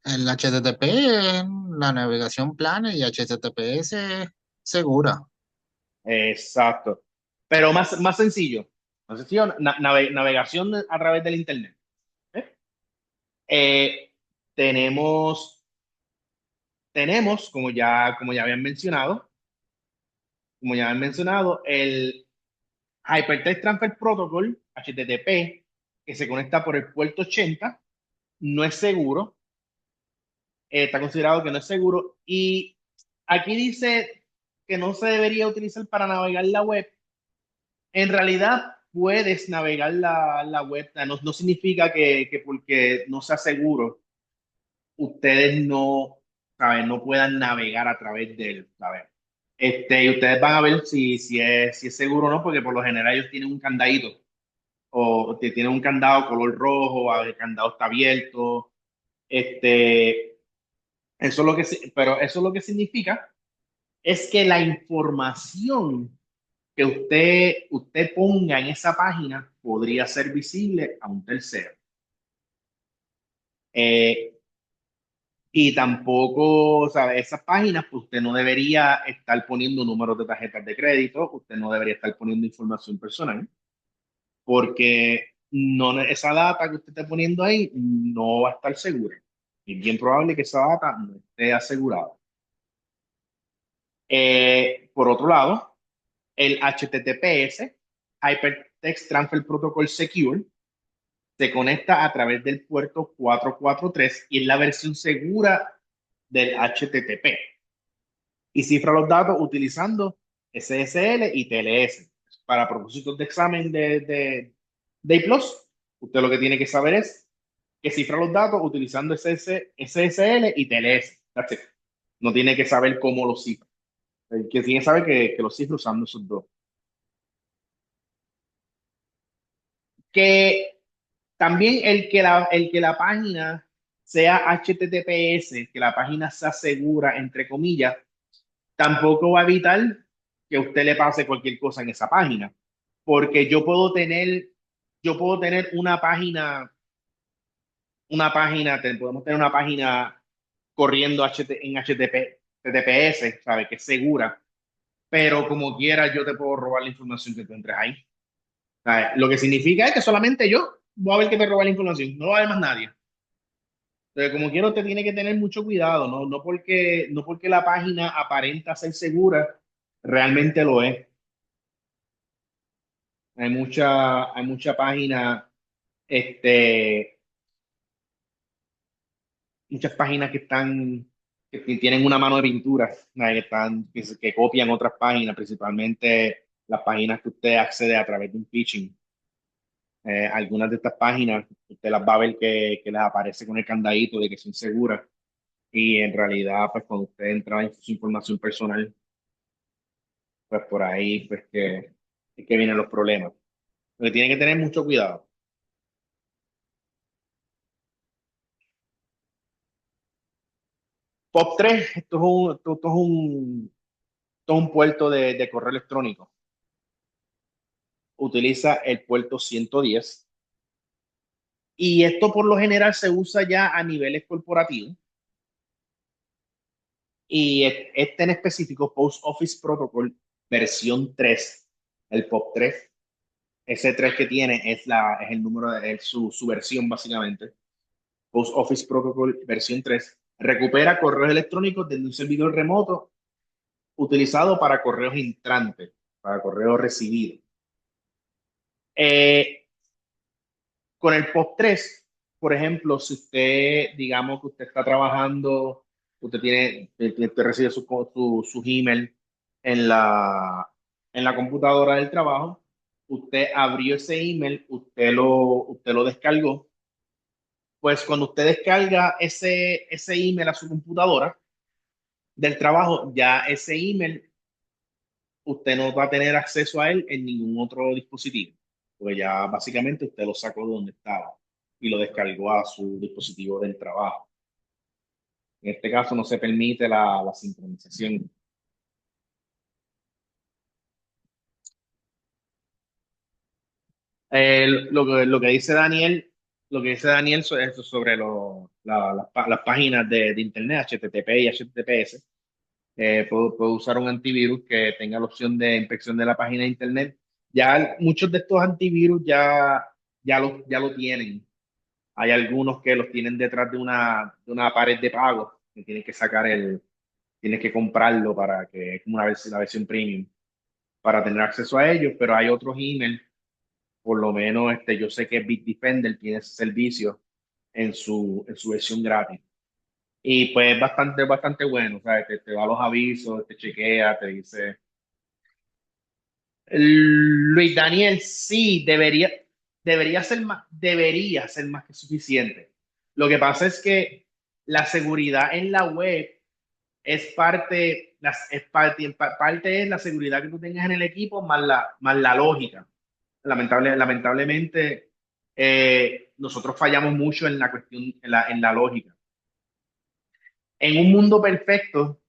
El HTTP es la navegación plana y HTTPS es segura. Exacto. Pero más sencillo. Más sencillo, navegación a través del Internet. ¿Eh? Eh, tenemos, como ya habían mencionado, como ya han mencionado, el Hypertext Transfer Protocol, HTTP, que se conecta por el puerto 80, no es seguro, está considerado que no es seguro. Y aquí dice que no se debería utilizar para navegar la web. En realidad, puedes navegar la web, no significa que porque no sea seguro, ustedes no, ¿saben? No puedan navegar a través de él, ¿sabes? Y ustedes van a ver si es seguro o no, porque por lo general ellos tienen un candadito o que tienen un candado color rojo, el candado está abierto. Este, eso es lo que, pero eso es lo que significa es que la información que usted ponga en esa página podría ser visible a un tercero. Eh, y tampoco, ¿sabe? Esas páginas, pues usted no debería estar poniendo números de tarjetas de crédito, usted no debería estar poniendo información personal, porque no, esa data que usted está poniendo ahí no va a estar segura. Es bien probable que esa data no esté asegurada. Por otro lado, el HTTPS, Hypertext Transfer Protocol Secure, se conecta a través del puerto 443 y es la versión segura del HTTP. Y cifra los datos utilizando SSL y TLS. Para propósitos de examen de I+, usted lo que tiene que saber es que cifra los datos utilizando SSL y TLS. That's it. No tiene que saber cómo los cifra. El que tiene que saber que los cifra usando esos dos. Que también el que la página sea HTTPS, que la página sea segura, entre comillas, tampoco va a evitar que a usted le pase cualquier cosa en esa página. Porque yo puedo tener podemos tener una página corriendo en HTTPS, ¿sabe? Que es segura, pero como quiera yo te puedo robar la información que tú entres ahí. ¿Sabe? Lo que significa es que solamente yo voy a ver que te roba la información, no va a haber más nadie. Pero como quiera, usted tiene que tener mucho cuidado, ¿no? No porque la página aparenta ser segura, realmente lo es. Hay mucha página, este, muchas páginas que tienen una mano de pintura, ¿no? que copian otras páginas, principalmente las páginas que usted accede a través de un phishing. Algunas de estas páginas, usted las va a ver que les aparece con el candadito de que son seguras. Y en realidad, pues cuando usted entra en su información personal, pues por ahí pues que vienen los problemas. Porque tiene que tener mucho cuidado. POP3, esto es un puerto de correo electrónico. Utiliza el puerto 110 y esto por lo general se usa ya a niveles corporativos y este en específico Post Office Protocol versión 3, el POP3, ese 3 que tiene es el número, es su versión básicamente. Post Office Protocol versión 3 recupera correos electrónicos desde un servidor remoto utilizado para correos entrantes, para correos recibidos. Eh, con el POP3, por ejemplo, si usted, digamos que usted está trabajando, usted recibe su email en la computadora del trabajo, usted abrió ese email, usted lo descargó, pues cuando usted descarga ese email a su computadora del trabajo, ya ese email usted no va a tener acceso a él en ningún otro dispositivo, porque ya básicamente usted lo sacó de donde estaba y lo descargó a su dispositivo del trabajo. En este caso no se permite la sincronización. Lo que dice Daniel sobre las páginas de Internet, HTTP y HTTPS. Puedo usar un antivirus que tenga la opción de inspección de la página de internet. Ya muchos de estos antivirus ya lo tienen. Hay algunos que los tienen detrás de una pared de pago, que tienes que comprarlo para que es como la versión premium. para tener acceso a ellos, pero hay otros emails, por lo menos yo sé que Bitdefender tiene ese servicio en su versión gratis. Y pues bastante bueno, o sea, te da los avisos, te chequea, te dice. Luis Daniel, sí, debería ser más que suficiente. Lo que pasa es que la seguridad en la web parte es la seguridad que tú tengas en el equipo más la lógica. Lamentablemente, nosotros fallamos mucho en la cuestión, en la lógica. En un mundo perfecto,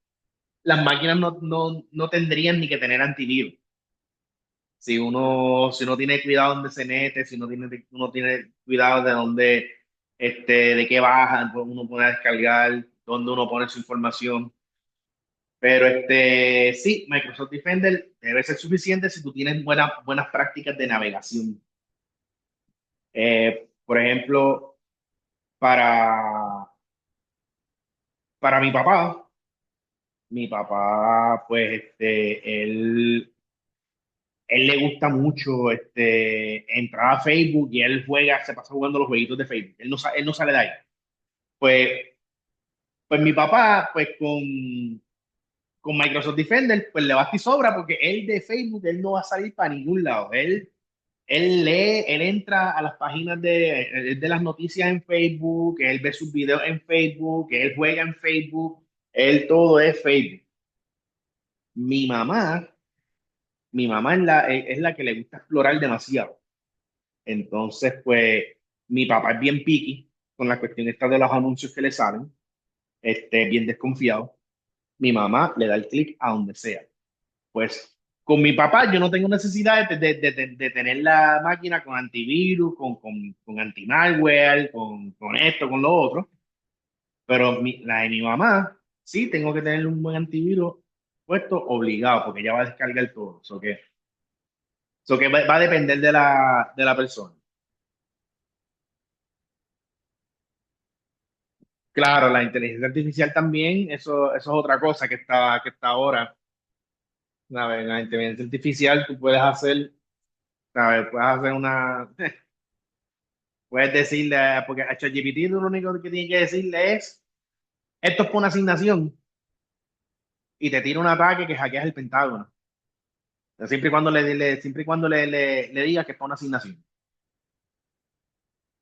las máquinas no tendrían ni que tener antivirus. Si uno tiene cuidado donde se mete, si uno tiene cuidado de dónde, de qué baja, pues uno puede descargar, dónde uno pone su información. Pero sí, Microsoft Defender debe ser suficiente si tú tienes buenas prácticas de navegación. Por ejemplo, para, para mi papá, pues, él le gusta mucho entrar a Facebook y él se pasa jugando los jueguitos de Facebook. Él no sale de ahí. Pues, pues mi papá, pues con Microsoft Defender, pues le basta y sobra porque él de Facebook, él no va a salir para ningún lado. Él lee, él entra a las páginas de las noticias en Facebook, él ve sus videos en Facebook, él juega en Facebook, él todo es Facebook. Mi mamá, mi mamá es la que le gusta explorar demasiado. Entonces, pues, mi papá es bien picky con la cuestión esta de los anuncios que le salen, bien desconfiado. Mi mamá le da el clic a donde sea. Pues, con mi papá yo no tengo necesidad de tener la máquina con antivirus, con anti-malware, con esto, con lo otro. Pero la de mi mamá, sí, tengo que tener un buen antivirus puesto obligado, porque ella va a descargar todo. Eso que va a depender de la persona. Claro, la inteligencia artificial también, eso es otra cosa que está ahora. ¿Sabes? La inteligencia artificial tú puedes hacer, ¿sabes? Puedes hacer puedes decirle, porque a ChatGPT tú lo único que tienes que decirle es, esto es por una asignación y te tira un ataque que hackeas el Pentágono. Siempre y cuando siempre y cuando le digas que es por una asignación.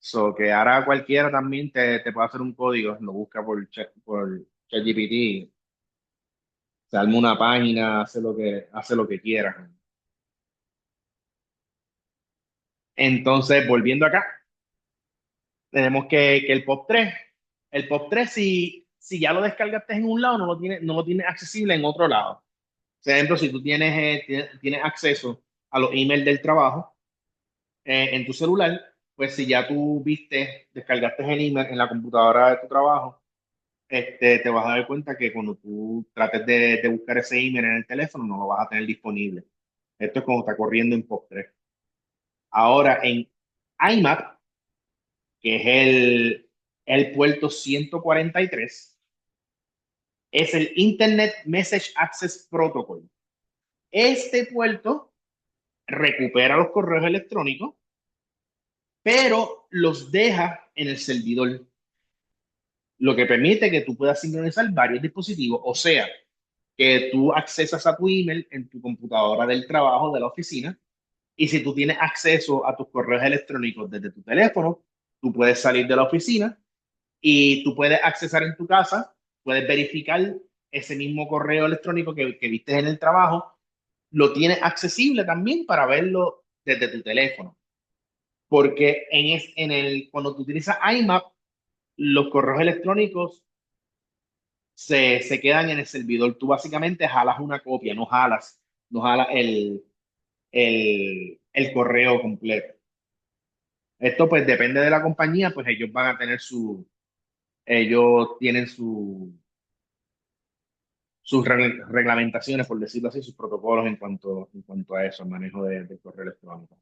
So, que ahora cualquiera también te puede hacer un código, lo busca por ChatGPT, se arma una página, hace lo que quiera. Entonces, volviendo acá, tenemos que el POP 3 si ya lo descargaste en un lado, no lo tienes accesible en otro lado. Por ejemplo, si tú tienes acceso a los emails del trabajo en tu celular, pues si ya tú descargaste el email en la computadora de tu trabajo, te vas a dar cuenta que cuando tú trates de buscar ese email en el teléfono, no lo vas a tener disponible. Esto es como está corriendo en POP 3. Ahora, en IMAP, que es el puerto 143, es el Internet Message Access Protocol. Este puerto recupera los correos electrónicos, pero los deja en el servidor, lo que permite que tú puedas sincronizar varios dispositivos, o sea, que tú accesas a tu email en tu computadora del trabajo, de la oficina, y si tú tienes acceso a tus correos electrónicos desde tu teléfono, tú puedes salir de la oficina y tú puedes accesar en tu casa, puedes verificar ese mismo correo electrónico que viste en el trabajo, lo tienes accesible también para verlo desde tu teléfono. Porque cuando tú utilizas IMAP, los correos electrónicos se quedan en el servidor. Tú básicamente jalas una copia, no jalas el correo completo. Esto pues depende de la compañía, pues ellos tienen sus reglamentaciones, por decirlo así, sus protocolos en cuanto a eso, el manejo de correo electrónico.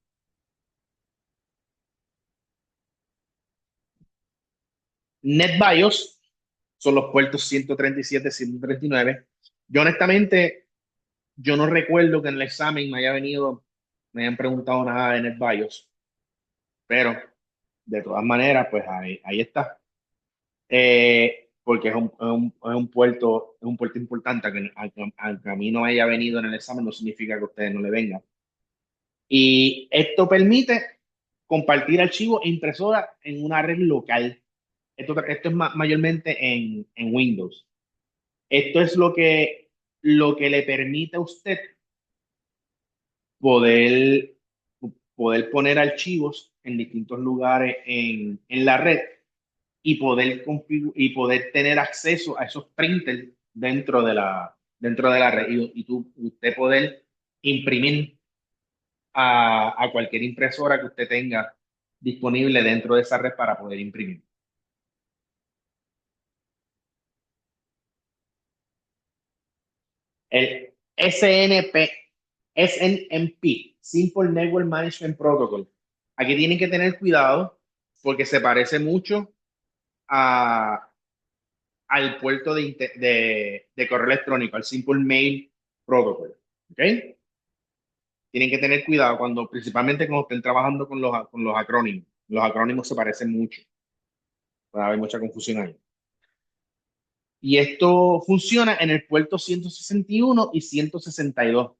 NetBIOS son los puertos 137, 139. Yo honestamente yo no recuerdo que en el examen me haya venido, me hayan preguntado nada de NetBIOS, pero de todas maneras, pues ahí está. Porque es un puerto importante, que aunque a mí no haya venido en el examen, no significa que a ustedes no le vengan. Y esto permite compartir archivos e impresoras en una red local. Esto es mayormente en Windows. Esto es lo que le permite a usted poder, poder poner archivos en distintos lugares en la red y y poder tener acceso a esos printers dentro de la red usted poder imprimir a cualquier impresora que usted tenga disponible dentro de esa red para poder imprimir. El SNMP, Simple Network Management Protocol. Aquí tienen que tener cuidado porque se parece mucho a, al puerto de correo electrónico, al Simple Mail Protocol. ¿Ok? Tienen que tener cuidado principalmente cuando estén trabajando con los acrónimos. Los acrónimos se parecen mucho. Puede haber mucha confusión ahí. Y esto funciona en el puerto 161 y 162.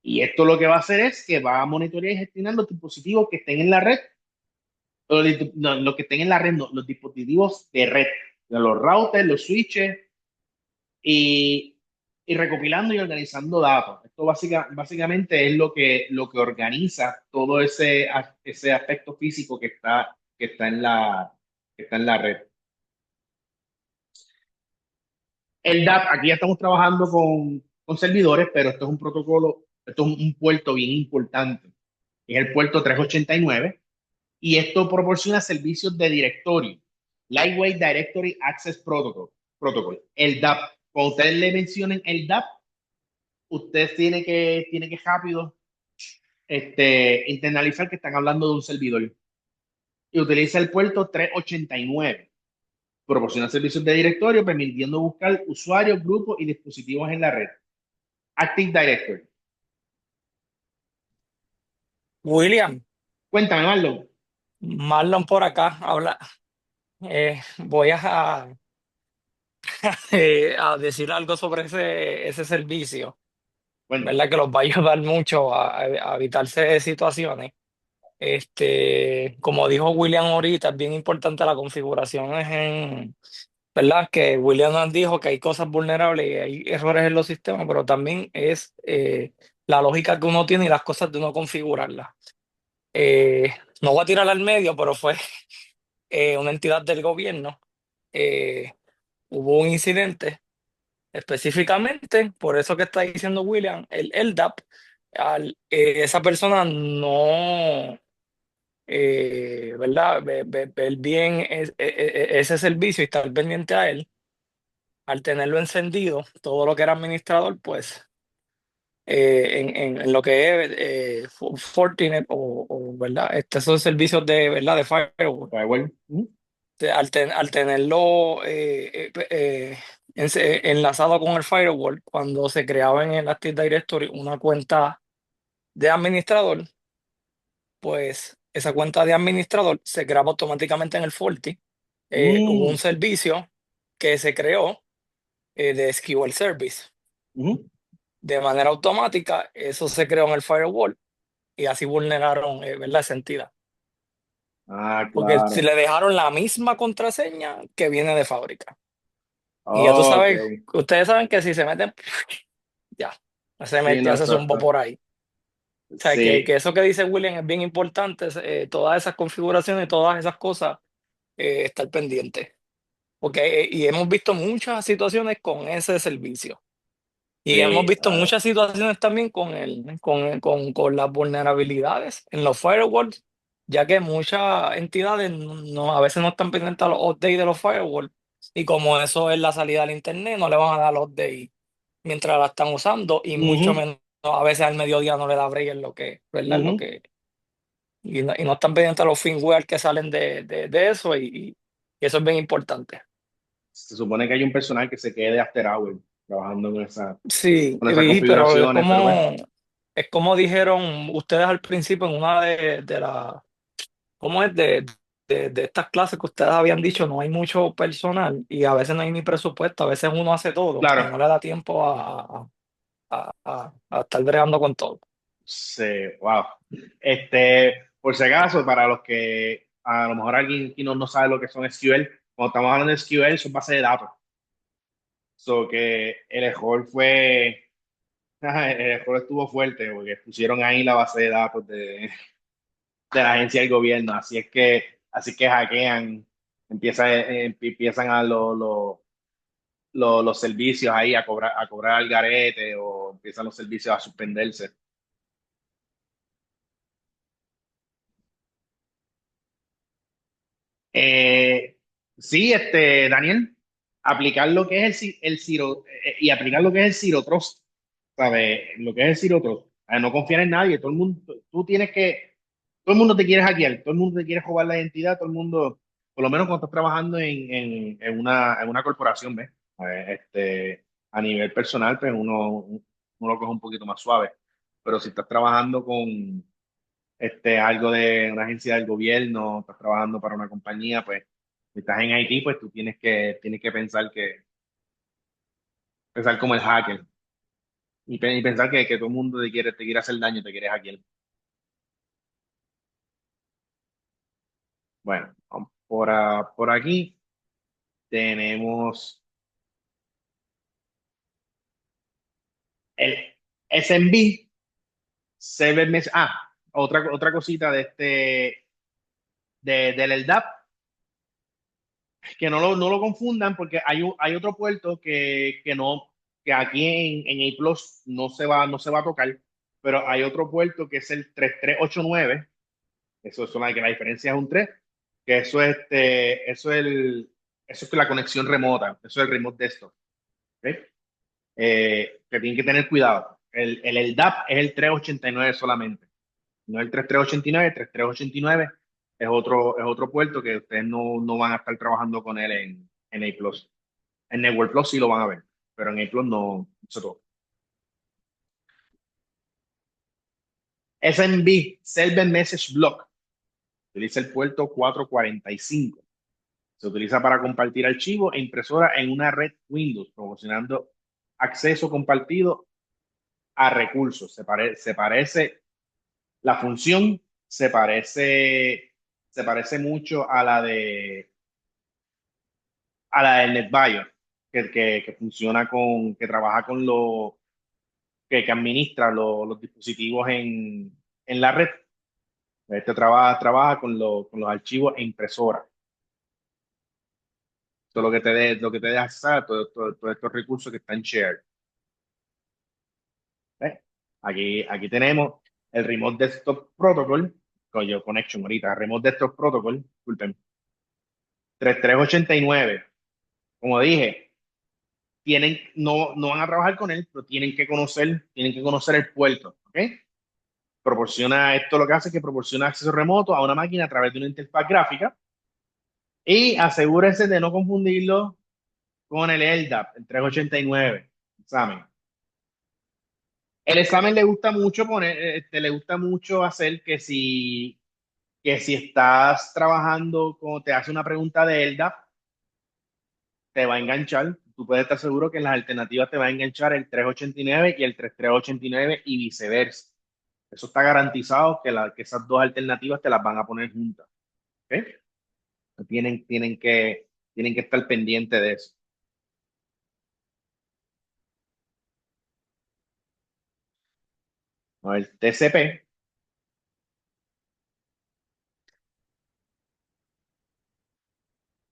Y esto lo que va a hacer es que va a monitorear y gestionar los dispositivos que estén en la red, o no, los que estén en la red, no, los dispositivos de red, los routers, los switches, y, y recopilando y organizando datos. Esto básicamente es lo que organiza todo ese aspecto físico que está que está en la red. El DAP, aquí ya estamos trabajando con servidores, pero esto es un protocolo, esto es un puerto bien importante. Es el puerto 389 y esto proporciona servicios de directorio, Lightweight Directory Access Protocol, el DAP. Cuando ustedes le mencionen el DAP, usted tiene que rápido internalizar que están hablando de un servidor y utiliza el puerto 389. Proporciona servicios de directorio permitiendo buscar usuarios, grupos y dispositivos en la red. Active Directory. William, Cuéntame, Marlon. Marlon por acá habla. Voy a decir algo sobre ese servicio, Cuéntame. ¿verdad? Que los va a ayudar mucho a evitarse situaciones. Como dijo William ahorita, es bien importante la configuración ¿verdad? Que William nos dijo que hay cosas vulnerables y hay errores en los sistemas, pero también es la lógica que uno tiene y las cosas de uno configurarlas. No voy a tirar al medio, pero fue una entidad del gobierno. eh, Hubo un incidente específicamente, por eso que está diciendo William, el LDAP, esa persona no, ¿verdad? Ver bien ese servicio y estar pendiente a él, al tenerlo encendido, todo lo que era administrador, pues en lo que es Fortinet ¿verdad? Estos son servicios de, ¿verdad? De firewall. Firewall. Al tenerlo enlazado con el firewall, cuando se creaba en el Active Directory una cuenta de administrador, pues esa cuenta de administrador se creaba automáticamente en el Forti. Hubo un Mm, servicio que se creó de SQL Service. ujú. De manera automática, eso se creó en el firewall y así vulneraron, ¿verdad? Esa entidad. Ah, Porque si claro. le dejaron la misma contraseña que viene de fábrica. Y ya tú Ok. sabes, ustedes saben que si se meten, ya, Sí, no, ya se zumbó por ahí. O sea, sí, que eso que dice William es bien importante, todas esas configuraciones, todas esas cosas, estar pendiente. Porque, y hemos visto muchas situaciones con ese servicio. Y hemos sí. visto muchas situaciones también con las vulnerabilidades en los firewalls, ya que muchas entidades a veces no están pendientes a los updates de los firewalls. Y como eso es la salida al internet, no le van a dar los updates mientras la están usando, y mucho Ujú, menos a veces al mediodía no le da break en lo que, ¿verdad? En lo ujú. que, y no están pendientes a los firmware que salen de eso, y eso es bien importante. Se supone que hay un personal que se quede after hour. trabajando Sí, con esas pero configuraciones, pero bueno, es como dijeron ustedes al principio en una de las, ¿cómo es? De estas clases que ustedes habían dicho, no hay mucho personal y a veces no hay ni presupuesto, a veces uno hace todo y claro, no le da tiempo a estar bregando con todo. sí, wow. Por si acaso, para los que a lo mejor alguien aquí no sabe lo que son SQL, cuando estamos hablando de SQL, son bases de datos. So que el error fue, el error estuvo fuerte porque pusieron ahí la base de datos de la agencia del gobierno. Así que hackean, empiezan a los servicios ahí a cobrar al garete o empiezan los servicios a suspenderse. Eh, sí, Daniel, aplicar lo que es el Zero, y aplicar lo que es el Zero Trust, ¿sabes? Lo que es el Zero Trust. No confiar en nadie, todo el mundo, todo el mundo te quiere hackear, todo el mundo te quiere robar la identidad, todo el mundo, por lo menos cuando estás trabajando en una corporación, ¿ves? A nivel personal, pues uno lo coge un poquito más suave, pero si estás trabajando con algo de una agencia del gobierno, estás trabajando para una compañía, pues si estás en IT, pues tú tienes que pensar como el hacker y pensar que todo el mundo te quiere hacer daño, te quiere hackear. Bueno, por aquí tenemos el SMB, Server Mesh. Otra cosita del LDAP, que no lo confundan porque hay otro puerto que aquí en A Plus no se va a tocar, pero hay otro puerto que es el 3389. Eso es que la diferencia es un 3, que eso es la conexión remota, eso es el remote desktop, ¿ok? Que tienen que tener cuidado. El LDAP es el 389 solamente, no el 3389. El 3389 es otro puerto que ustedes no van a estar trabajando con él en A+. En Network Plus sí lo van a ver, pero en A Plus no, eso todo. SMB, Server Message Block, utiliza el puerto 445. Se utiliza para compartir archivos e impresoras en una red Windows, proporcionando acceso compartido a recursos. Se parece, la función se parece mucho a la del NetBIOS, que funciona que trabaja con que administra los dispositivos en la red. Trabaja con los archivos e impresora. Eso es lo que te deja acceder a todos estos recursos que están shared. ¿Ves? Aquí tenemos el Remote Desktop Protocol, cuyo connection ahorita, Remote Desktop Protocol, disculpen, 3389. Como dije, no van a trabajar con él, pero tienen que conocer el puerto, ¿ok? Esto lo que hace es que proporciona acceso remoto a una máquina a través de una interfaz gráfica y asegúrese de no confundirlo con el LDAP, el 389 examen. El examen le gusta mucho le gusta mucho hacer que si estás trabajando, como te hace una pregunta de LDAP, te va a enganchar. Tú puedes estar seguro que en las alternativas te va a enganchar el 389 y el 3389 y viceversa. Eso está garantizado que esas dos alternativas te las van a poner juntas. ¿Ok? Tienen que estar pendientes de eso. ¿No? El TCP,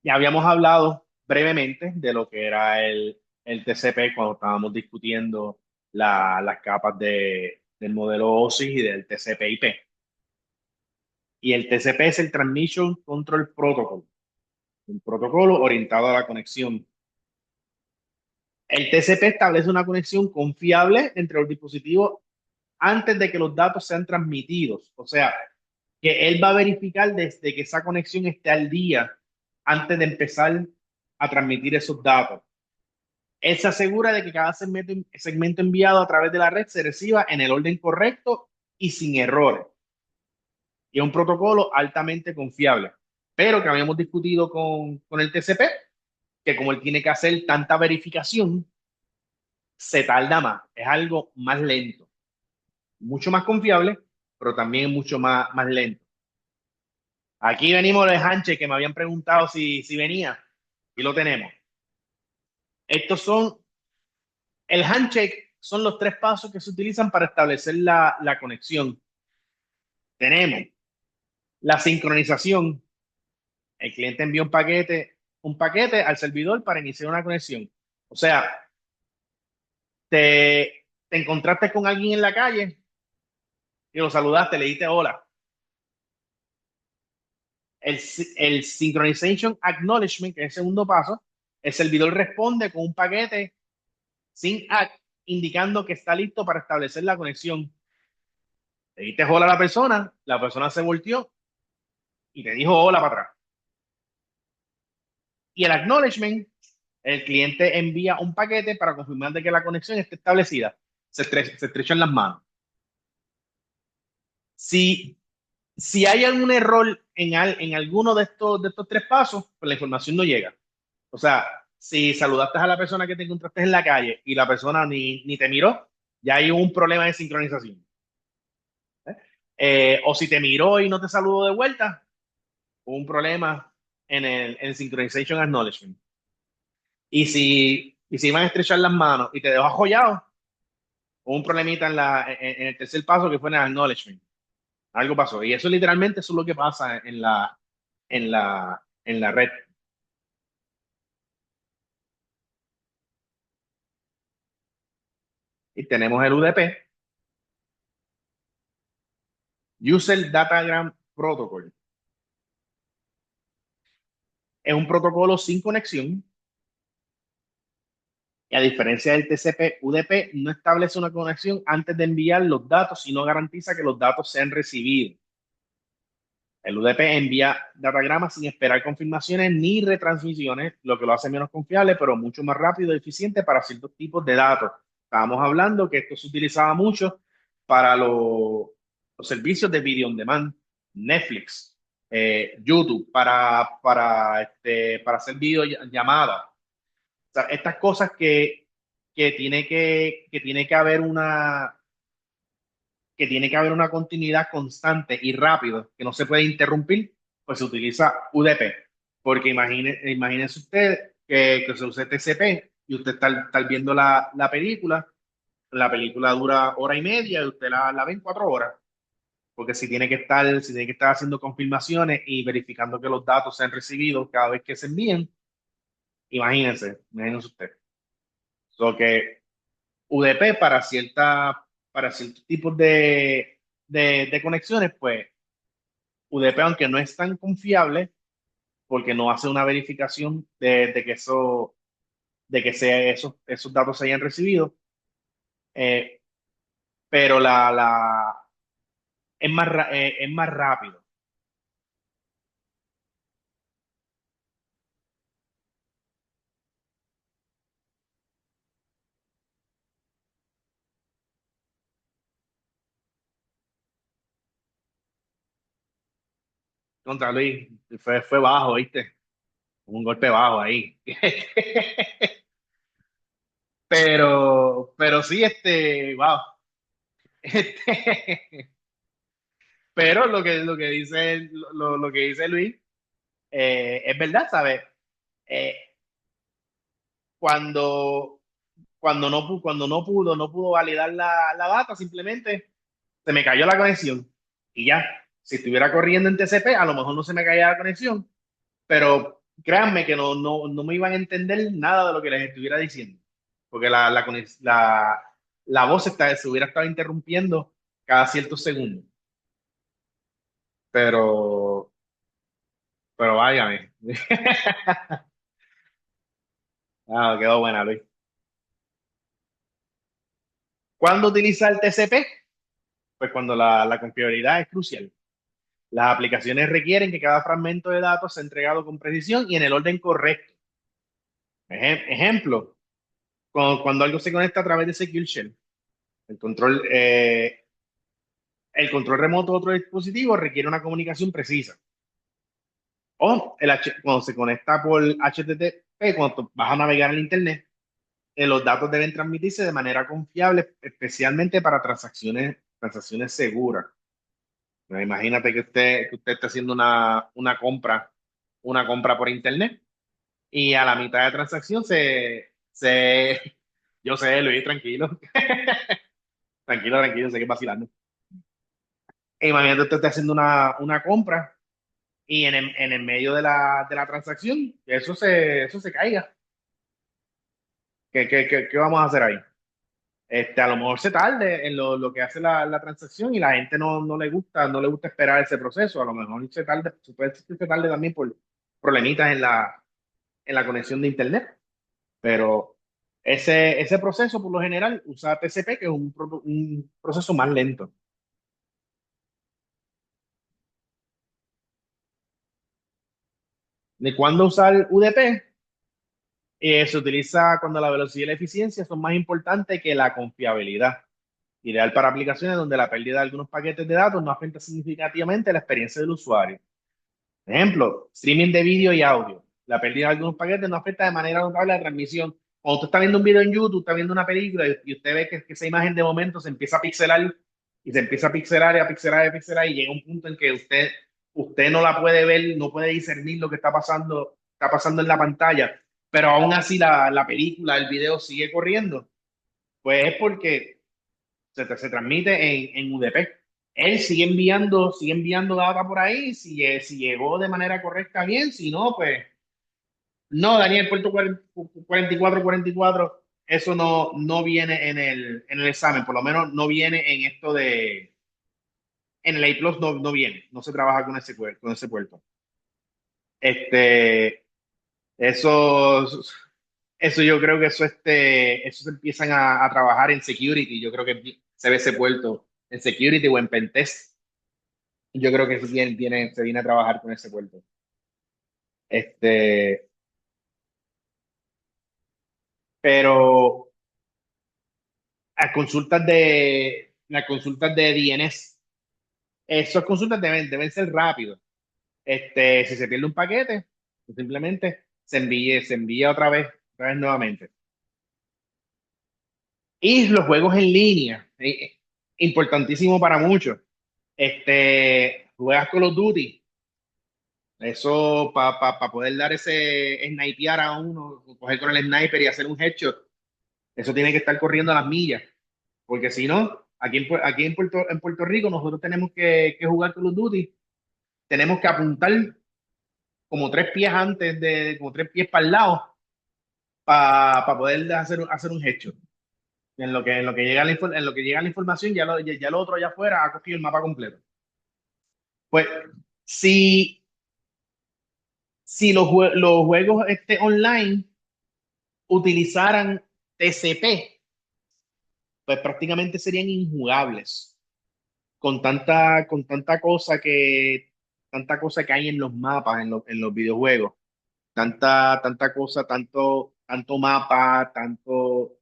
ya habíamos hablado brevemente de lo que era el TCP cuando estábamos discutiendo las capas del modelo OSI y del TCP/IP. Y el TCP es el Transmission Control Protocol, un protocolo orientado a la conexión. El TCP establece una conexión confiable entre los dispositivos antes de que los datos sean transmitidos. O sea, que él va a verificar desde que esa conexión esté al día antes de empezar a transmitir esos datos. Él se asegura de que cada segmento enviado a través de la red se reciba en el orden correcto y sin errores. Y es un protocolo altamente confiable, pero que habíamos discutido con el TCP, que como él tiene que hacer tanta verificación, se tarda más, es algo más lento, mucho más confiable, pero también mucho más lento. Aquí venimos del handshake que me habían preguntado si venía, y lo tenemos. Estos son, el handshake son los 3 pasos que se utilizan para establecer la conexión. Tenemos la sincronización. El cliente envía un paquete al servidor para iniciar una conexión. O sea, te encontraste con alguien en la calle y lo saludaste, le dijiste hola. El Synchronization Acknowledgement, que es el segundo paso, el servidor responde con un paquete sin act, indicando que está listo para establecer la conexión. Le dijiste hola a la persona se volteó y te dijo hola para atrás. Y el acknowledgement, el cliente envía un paquete para confirmar de que la conexión esté establecida. Se estrechan las manos. Si, si hay algún error en alguno de estos 3 pasos, pues la información no llega. O sea, si saludaste a la persona que te encontraste en la calle y la persona ni te miró, ya hay un problema de sincronización. O si te miró y no te saludó de vuelta, hubo un problema en el Synchronization Acknowledgement. Y si van a estrechar las manos y te dejó ajollado, hubo un problemita en el tercer paso que fue en el Acknowledgement. Algo pasó. Y eso literalmente eso es lo que pasa en la red. Y tenemos el UDP, User Datagram Protocol. Es un protocolo sin conexión. Y a diferencia del TCP, UDP no establece una conexión antes de enviar los datos, sino garantiza que los datos sean recibidos. El UDP envía datagramas sin esperar confirmaciones ni retransmisiones, lo que lo hace menos confiable, pero mucho más rápido y eficiente para ciertos tipos de datos. Estábamos hablando que esto se utilizaba mucho para los servicios de video on demand, Netflix, YouTube, para hacer videollamadas. O sea, estas cosas que tiene que haber una continuidad constante y rápido, que no se puede interrumpir, pues se utiliza UDP. Porque imagínense usted que se use TCP y usted está viendo la película dura hora y media y usted la ve en 4 horas. Porque si tiene que estar haciendo confirmaciones y verificando que los datos sean recibidos cada vez que se envíen, imagínense usted. So que UDP para ciertos tipos de conexiones, pues UDP, aunque no es tan confiable, porque no hace una verificación de que esos datos se hayan recibido, eh, pero es más rápido. Contra Luis, fue bajo, ¿viste? Un golpe bajo ahí. Pero sí, wow. Este, pero lo que dice Luis, es verdad, ¿sabes? Eh, cuando, cuando no pudo validar la data, simplemente se me cayó la conexión y ya. Si estuviera corriendo en TCP, a lo mejor no se me caía la conexión, pero créanme que no me iban a entender nada de lo que les estuviera diciendo, porque la voz se hubiera estado interrumpiendo cada ciertos segundos. Pero, pero váyame. Quedó buena, Luis. ¿Cuándo utilizar el TCP? Pues cuando la confiabilidad es crucial. Las aplicaciones requieren que cada fragmento de datos sea entregado con precisión y en el orden correcto. Ejemplo, cuando algo se conecta a través de Secure Shell, el control, el control remoto de otro dispositivo requiere una comunicación precisa. O cuando se conecta por HTTP, cuando tú vas a navegar en Internet, los datos deben transmitirse de manera confiable, especialmente para transacciones seguras. Imagínate que usted está haciendo una compra por Internet y a la mitad de transacción yo sé, Luis, tranquilo, tranquilo, sé que es vacilando. Imagínate que usted está haciendo una compra y en el medio de la transacción, eso se caiga. ¿Qué vamos a hacer ahí? A lo mejor se tarde en lo que hace la transacción y la gente no le gusta esperar ese proceso. A lo mejor puede ser que se tarde también por problemitas en la conexión de internet. Pero ese proceso, por lo general, usa TCP, que es un proceso más lento. ¿De cuándo usar UDP? Se utiliza cuando la velocidad y la eficiencia son más importantes que la confiabilidad. Ideal para aplicaciones donde la pérdida de algunos paquetes de datos no afecta significativamente la experiencia del usuario. Ejemplo, streaming de vídeo y audio. La pérdida de algunos paquetes no afecta de manera notable la transmisión. Cuando usted está viendo un video en YouTube, está viendo una película y usted ve que esa imagen de momento se empieza a pixelar y se empieza a pixelar y a pixelar y a pixelar y llega un punto en que usted no la puede ver, no puede discernir lo que está pasando en la pantalla, pero aún así la película, el video sigue corriendo. Pues es porque se transmite en UDP. Él sigue enviando data por ahí, si llegó de manera correcta, bien, si no, pues no, Daniel, puerto 4444, eso no viene en el examen, por lo menos no viene en el A Plus no viene, no se trabaja con ese puerto. Este, eso, eso yo creo que eso se empiezan a trabajar en security, yo creo que se ve ese puerto en security o en pentest. Yo creo que se viene a trabajar con ese puerto. Este, pero las consultas de DNS, esas consultas deben ser rápidas. Si se pierde un paquete, pues simplemente se envía otra vez nuevamente. Y los juegos en línea, importantísimo para muchos. Juegas Call of Duty, eso para poder dar ese snipear a uno, coger con el sniper y hacer un headshot, eso tiene que estar corriendo a las millas, porque si no, aquí en Puerto Rico nosotros tenemos que jugar Call of Duty, tenemos que apuntar como 3 pies como 3 pies para el lado, para poder hacer un headshot. En lo que llega la información, ya lo otro allá afuera ha cogido el mapa completo. Pues, si los juegos online utilizaran TCP, pues prácticamente serían injugables con tanta cosa que hay en los mapas, en los videojuegos, tanta cosa, tanto mapa, tanto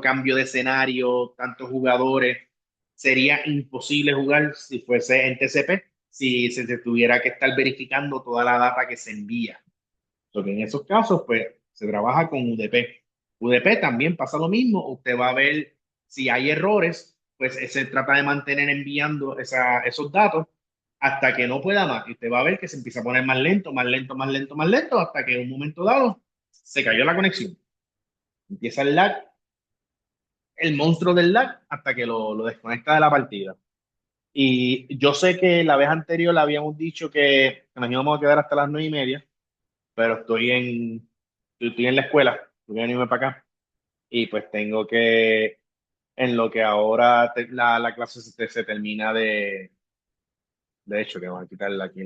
cambio de escenario, tantos jugadores. Sería imposible jugar si fuese en TCP, si se tuviera que estar verificando toda la data que se envía. Porque en esos casos, pues, se trabaja con UDP. UDP también pasa lo mismo. Usted va a ver si hay errores, pues se trata de mantener enviando esos datos hasta que no pueda más. Y usted va a ver que se empieza a poner más lento, más lento, más lento, más lento, hasta que en un momento dado se cayó la conexión. Empieza el lag, el monstruo del lag, hasta que lo desconecta de la partida. Y yo sé que la vez anterior le habíamos dicho que nos íbamos a quedar hasta las 9:30, pero estoy en la escuela, voy a venirme para acá y pues tengo en lo que ahora la clase se termina de hecho, que vamos a quitarle aquí